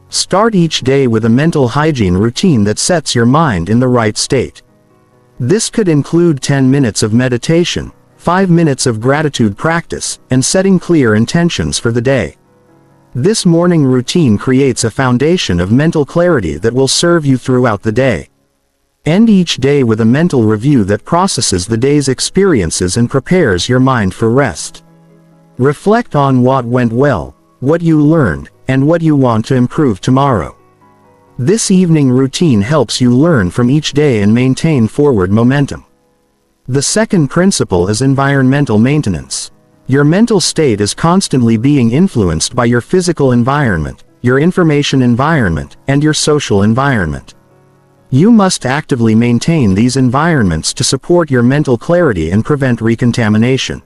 Start each day with a mental hygiene routine that sets your mind in the right state. This could include 10 minutes of meditation, 5 minutes of gratitude practice, and setting clear intentions for the day. This morning routine creates a foundation of mental clarity that will serve you throughout the day. End each day with a mental review that processes the day's experiences and prepares your mind for rest. Reflect on what went well, what you learned, and what you want to improve tomorrow. This evening routine helps you learn from each day and maintain forward momentum. The second principle is environmental maintenance. Your mental state is constantly being influenced by your physical environment, your information environment, and your social environment. You must actively maintain these environments to support your mental clarity and prevent recontamination.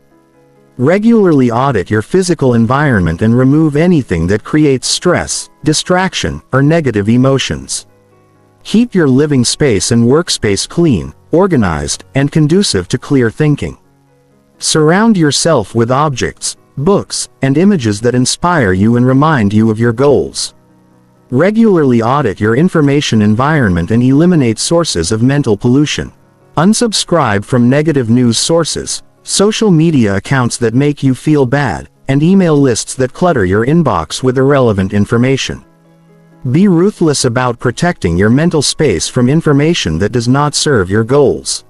Regularly audit your physical environment and remove anything that creates stress, distraction, or negative emotions. Keep your living space and workspace clean, organized, and conducive to clear thinking. Surround yourself with objects, books, and images that inspire you and remind you of your goals. Regularly audit your information environment and eliminate sources of mental pollution. Unsubscribe from negative news sources, social media accounts that make you feel bad, and email lists that clutter your inbox with irrelevant information. Be ruthless about protecting your mental space from information that does not serve your goals.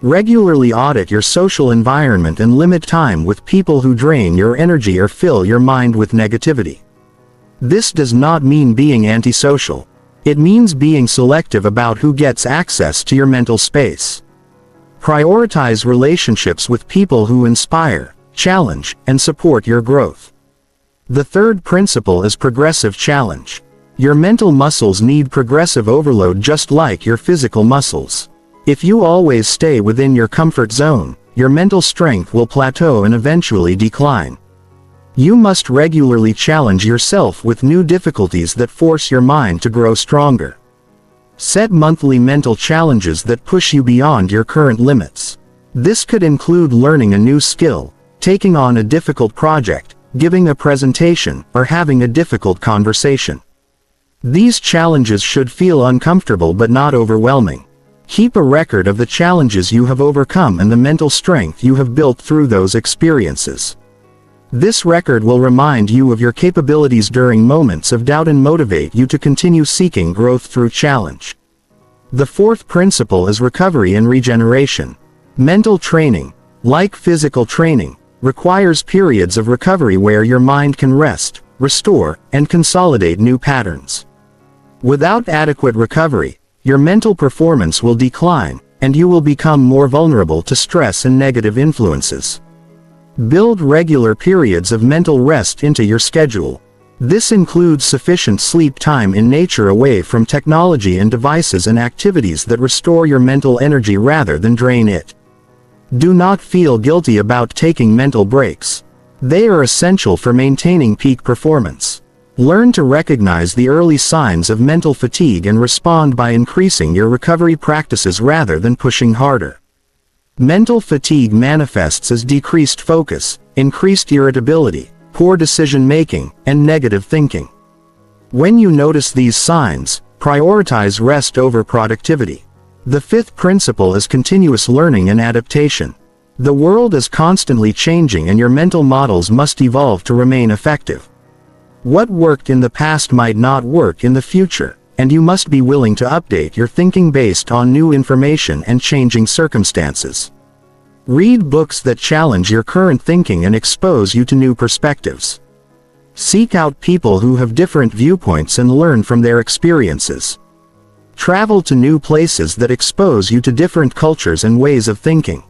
Regularly audit your social environment and limit time with people who drain your energy or fill your mind with negativity. This does not mean being antisocial. It means being selective about who gets access to your mental space. Prioritize relationships with people who inspire, challenge, and support your growth. The third principle is progressive challenge. Your mental muscles need progressive overload just like your physical muscles. If you always stay within your comfort zone, your mental strength will plateau and eventually decline. You must regularly challenge yourself with new difficulties that force your mind to grow stronger. Set monthly mental challenges that push you beyond your current limits. This could include learning a new skill, taking on a difficult project, giving a presentation, or having a difficult conversation. These challenges should feel uncomfortable but not overwhelming. Keep a record of the challenges you have overcome and the mental strength you have built through those experiences. This record will remind you of your capabilities during moments of doubt and motivate you to continue seeking growth through challenge. The fourth principle is recovery and regeneration. Mental training, like physical training, requires periods of recovery where your mind can rest, restore, and consolidate new patterns. Without adequate recovery, your mental performance will decline, and you will become more vulnerable to stress and negative influences. Build regular periods of mental rest into your schedule. This includes sufficient sleep time in nature away from technology and devices and activities that restore your mental energy rather than drain it. Do not feel guilty about taking mental breaks. They are essential for maintaining peak performance. Learn to recognize the early signs of mental fatigue and respond by increasing your recovery practices rather than pushing harder. Mental fatigue manifests as decreased focus, increased irritability, poor decision-making, and negative thinking. When you notice these signs, prioritize rest over productivity. The fifth principle is continuous learning and adaptation. The world is constantly changing and your mental models must evolve to remain effective. What worked in the past might not work in the future, and you must be willing to update your thinking based on new information and changing circumstances. Read books that challenge your current thinking and expose you to new perspectives. Seek out people who have different viewpoints and learn from their experiences. Travel to new places that expose you to different cultures and ways of thinking.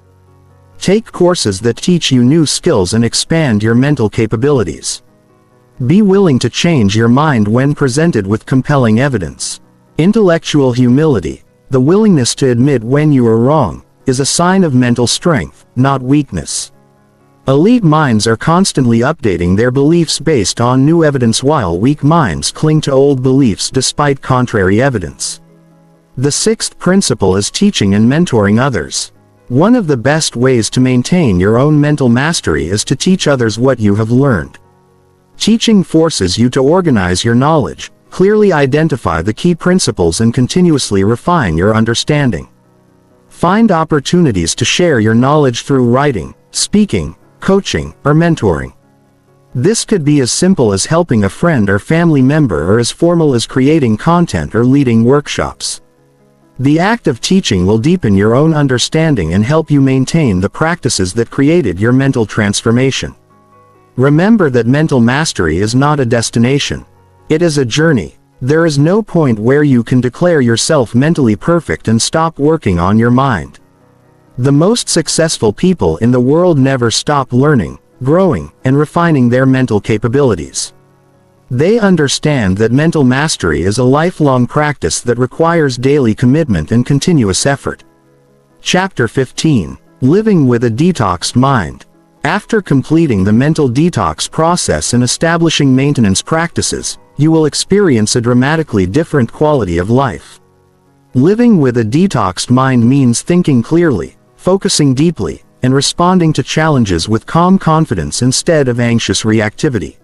Take courses that teach you new skills and expand your mental capabilities. Be willing to change your mind when presented with compelling evidence. Intellectual humility, the willingness to admit when you are wrong, is a sign of mental strength, not weakness. Elite minds are constantly updating their beliefs based on new evidence, while weak minds cling to old beliefs despite contrary evidence. The sixth principle is teaching and mentoring others. One of the best ways to maintain your own mental mastery is to teach others what you have learned. Teaching forces you to organize your knowledge, clearly identify the key principles, and continuously refine your understanding. Find opportunities to share your knowledge through writing, speaking, coaching, or mentoring. This could be as simple as helping a friend or family member, or as formal as creating content or leading workshops. The act of teaching will deepen your own understanding and help you maintain the practices that created your mental transformation. Remember that mental mastery is not a destination. It is a journey. There is no point where you can declare yourself mentally perfect and stop working on your mind. The most successful people in the world never stop learning, growing, and refining their mental capabilities. They understand that mental mastery is a lifelong practice that requires daily commitment and continuous effort. Chapter 15. Living with a Detoxed Mind. After completing the mental detox process and establishing maintenance practices, you will experience a dramatically different quality of life. Living with a detoxed mind means thinking clearly, focusing deeply, and responding to challenges with calm confidence instead of anxious reactivity.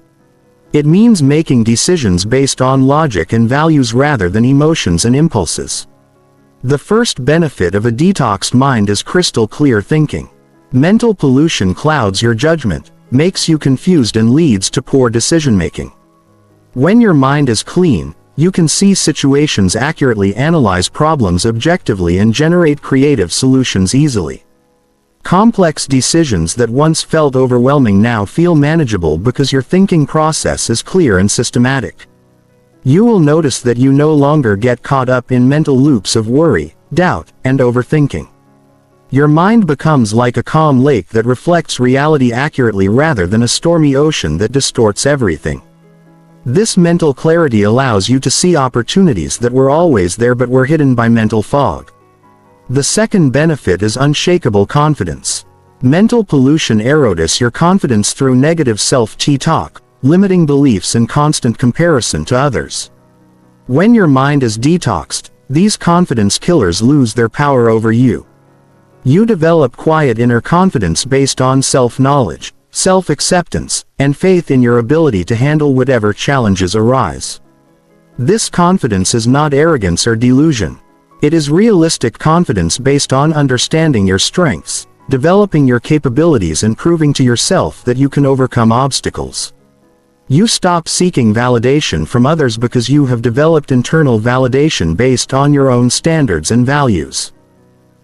It means making decisions based on logic and values rather than emotions and impulses. The first benefit of a detoxed mind is crystal clear thinking. Mental pollution clouds your judgment, makes you confused, and leads to poor decision-making. When your mind is clean, you can see situations accurately, analyze problems objectively, and generate creative solutions easily. Complex decisions that once felt overwhelming now feel manageable because your thinking process is clear and systematic. You will notice that you no longer get caught up in mental loops of worry, doubt, and overthinking. Your mind becomes like a calm lake that reflects reality accurately rather than a stormy ocean that distorts everything. This mental clarity allows you to see opportunities that were always there but were hidden by mental fog. The second benefit is unshakable confidence. Mental pollution erodes your confidence through negative self-talk, limiting beliefs and constant comparison to others. When your mind is detoxed, these confidence killers lose their power over you. You develop quiet inner confidence based on self-knowledge, self-acceptance, and faith in your ability to handle whatever challenges arise. This confidence is not arrogance or delusion. It is realistic confidence based on understanding your strengths, developing your capabilities, and proving to yourself that you can overcome obstacles. You stop seeking validation from others because you have developed internal validation based on your own standards and values.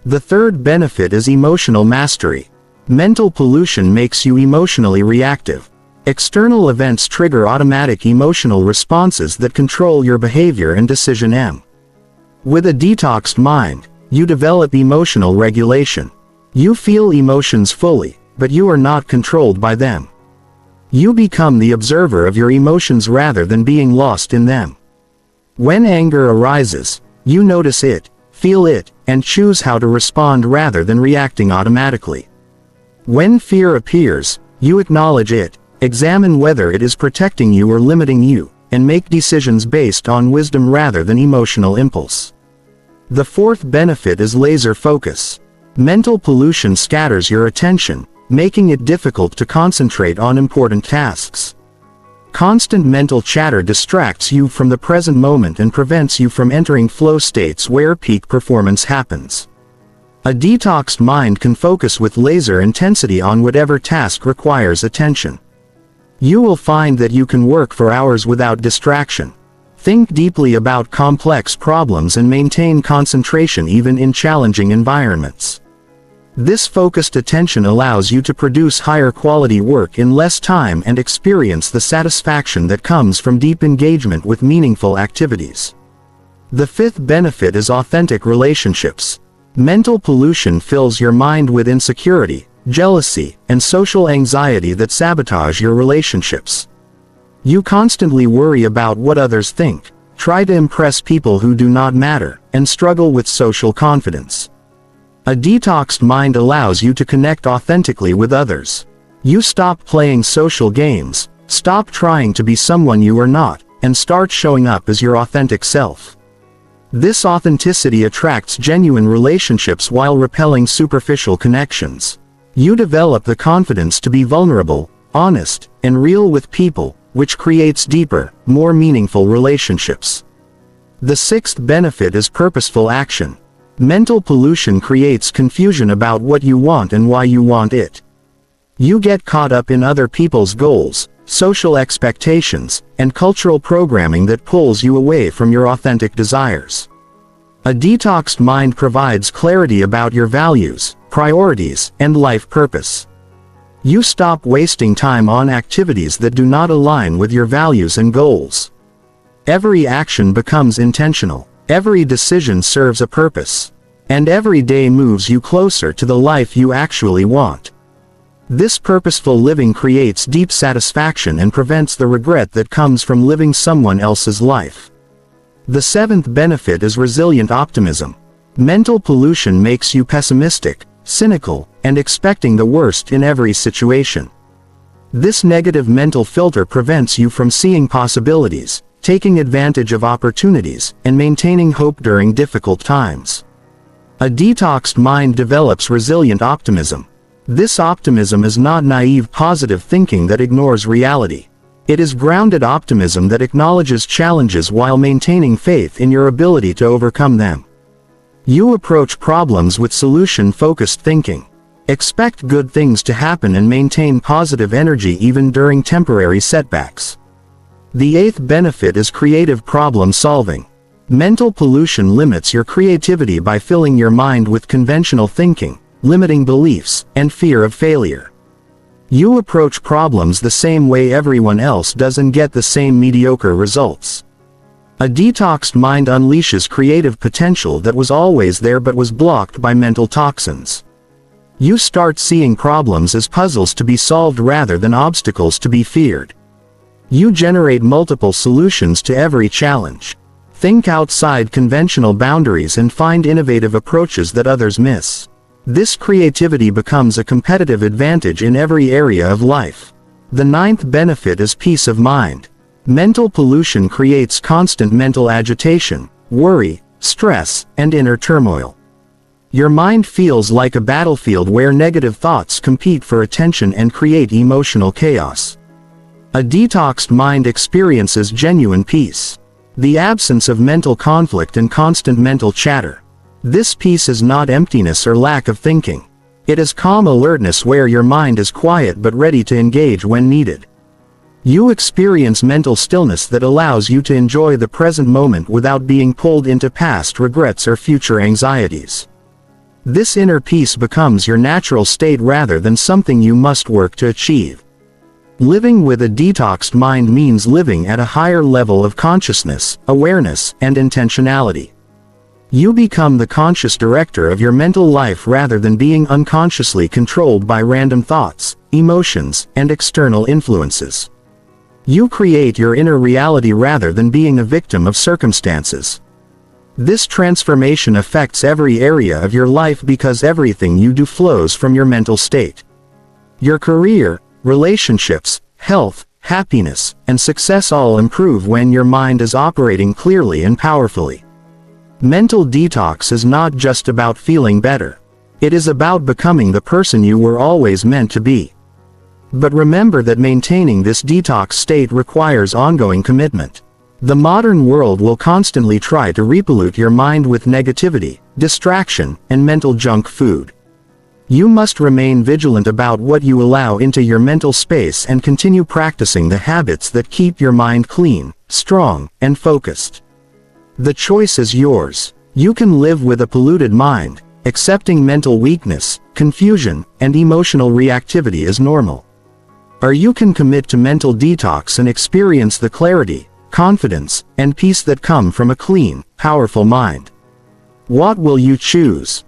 The third benefit is emotional mastery. Mental pollution makes you emotionally reactive. External events trigger automatic emotional responses that control your behavior and decision. With a detoxed mind, you develop emotional regulation. You feel emotions fully, but you are not controlled by them. You become the observer of your emotions rather than being lost in them. When anger arises, you notice it, feel it, and choose how to respond rather than reacting automatically. When fear appears, you acknowledge it, examine whether it is protecting you or limiting you, and make decisions based on wisdom rather than emotional impulse. The fourth benefit is laser focus. Mental pollution scatters your attention, making it difficult to concentrate on important tasks. Constant mental chatter distracts you from the present moment and prevents you from entering flow states where peak performance happens. A detoxed mind can focus with laser intensity on whatever task requires attention. You will find that you can work for hours without distraction. Think deeply about complex problems and maintain concentration even in challenging environments. This focused attention allows you to produce higher quality work in less time and experience the satisfaction that comes from deep engagement with meaningful activities. The fifth benefit is authentic relationships. Mental pollution fills your mind with insecurity, jealousy, and social anxiety that sabotage your relationships. You constantly worry about what others think, try to impress people who do not matter, and struggle with social confidence. A detoxed mind allows you to connect authentically with others. You stop playing social games, stop trying to be someone you are not, and start showing up as your authentic self. This authenticity attracts genuine relationships while repelling superficial connections. You develop the confidence to be vulnerable, honest, and real with people, which creates deeper, more meaningful relationships. The sixth benefit is purposeful action. Mental pollution creates confusion about what you want and why you want it. You get caught up in other people's goals, social expectations, and cultural programming that pulls you away from your authentic desires. A detoxed mind provides clarity about your values, priorities, and life purpose. You stop wasting time on activities that do not align with your values and goals. Every action becomes intentional. Every decision serves a purpose. And every day moves you closer to the life you actually want. This purposeful living creates deep satisfaction and prevents the regret that comes from living someone else's life. The seventh benefit is resilient optimism. Mental pollution makes you pessimistic, cynical, and expecting the worst in every situation. This negative mental filter prevents you from seeing possibilities, taking advantage of opportunities, and maintaining hope during difficult times. A detoxed mind develops resilient optimism. This optimism is not naive positive thinking that ignores reality. It is grounded optimism that acknowledges challenges while maintaining faith in your ability to overcome them. You approach problems with solution-focused thinking. Expect good things to happen and maintain positive energy even during temporary setbacks. The eighth benefit is creative problem solving. Mental pollution limits your creativity by filling your mind with conventional thinking, limiting beliefs, and fear of failure. You approach problems the same way everyone else does and get the same mediocre results. A detoxed mind unleashes creative potential that was always there but was blocked by mental toxins. You start seeing problems as puzzles to be solved rather than obstacles to be feared. You generate multiple solutions to every challenge. Think outside conventional boundaries and find innovative approaches that others miss. This creativity becomes a competitive advantage in every area of life. The ninth benefit is peace of mind. Mental pollution creates constant mental agitation, worry, stress, and inner turmoil. Your mind feels like a battlefield where negative thoughts compete for attention and create emotional chaos. A detoxed mind experiences genuine peace. The absence of mental conflict and constant mental chatter. This peace is not emptiness or lack of thinking. It is calm alertness where your mind is quiet but ready to engage when needed. You experience mental stillness that allows you to enjoy the present moment without being pulled into past regrets or future anxieties. This inner peace becomes your natural state rather than something you must work to achieve. Living with a detoxed mind means living at a higher level of consciousness, awareness, and intentionality. You become the conscious director of your mental life rather than being unconsciously controlled by random thoughts, emotions, and external influences. You create your inner reality rather than being a victim of circumstances. This transformation affects every area of your life because everything you do flows from your mental state. Your career, relationships, health, happiness, and success all improve when your mind is operating clearly and powerfully. Mental detox is not just about feeling better. It is about becoming the person you were always meant to be. But remember that maintaining this detox state requires ongoing commitment. The modern world will constantly try to repollute your mind with negativity, distraction, and mental junk food. You must remain vigilant about what you allow into your mental space and continue practicing the habits that keep your mind clean, strong, and focused. The choice is yours. You can live with a polluted mind, accepting mental weakness, confusion, and emotional reactivity as normal. Or you can commit to mental detox and experience the clarity, confidence, and peace that come from a clean, powerful mind. What will you choose?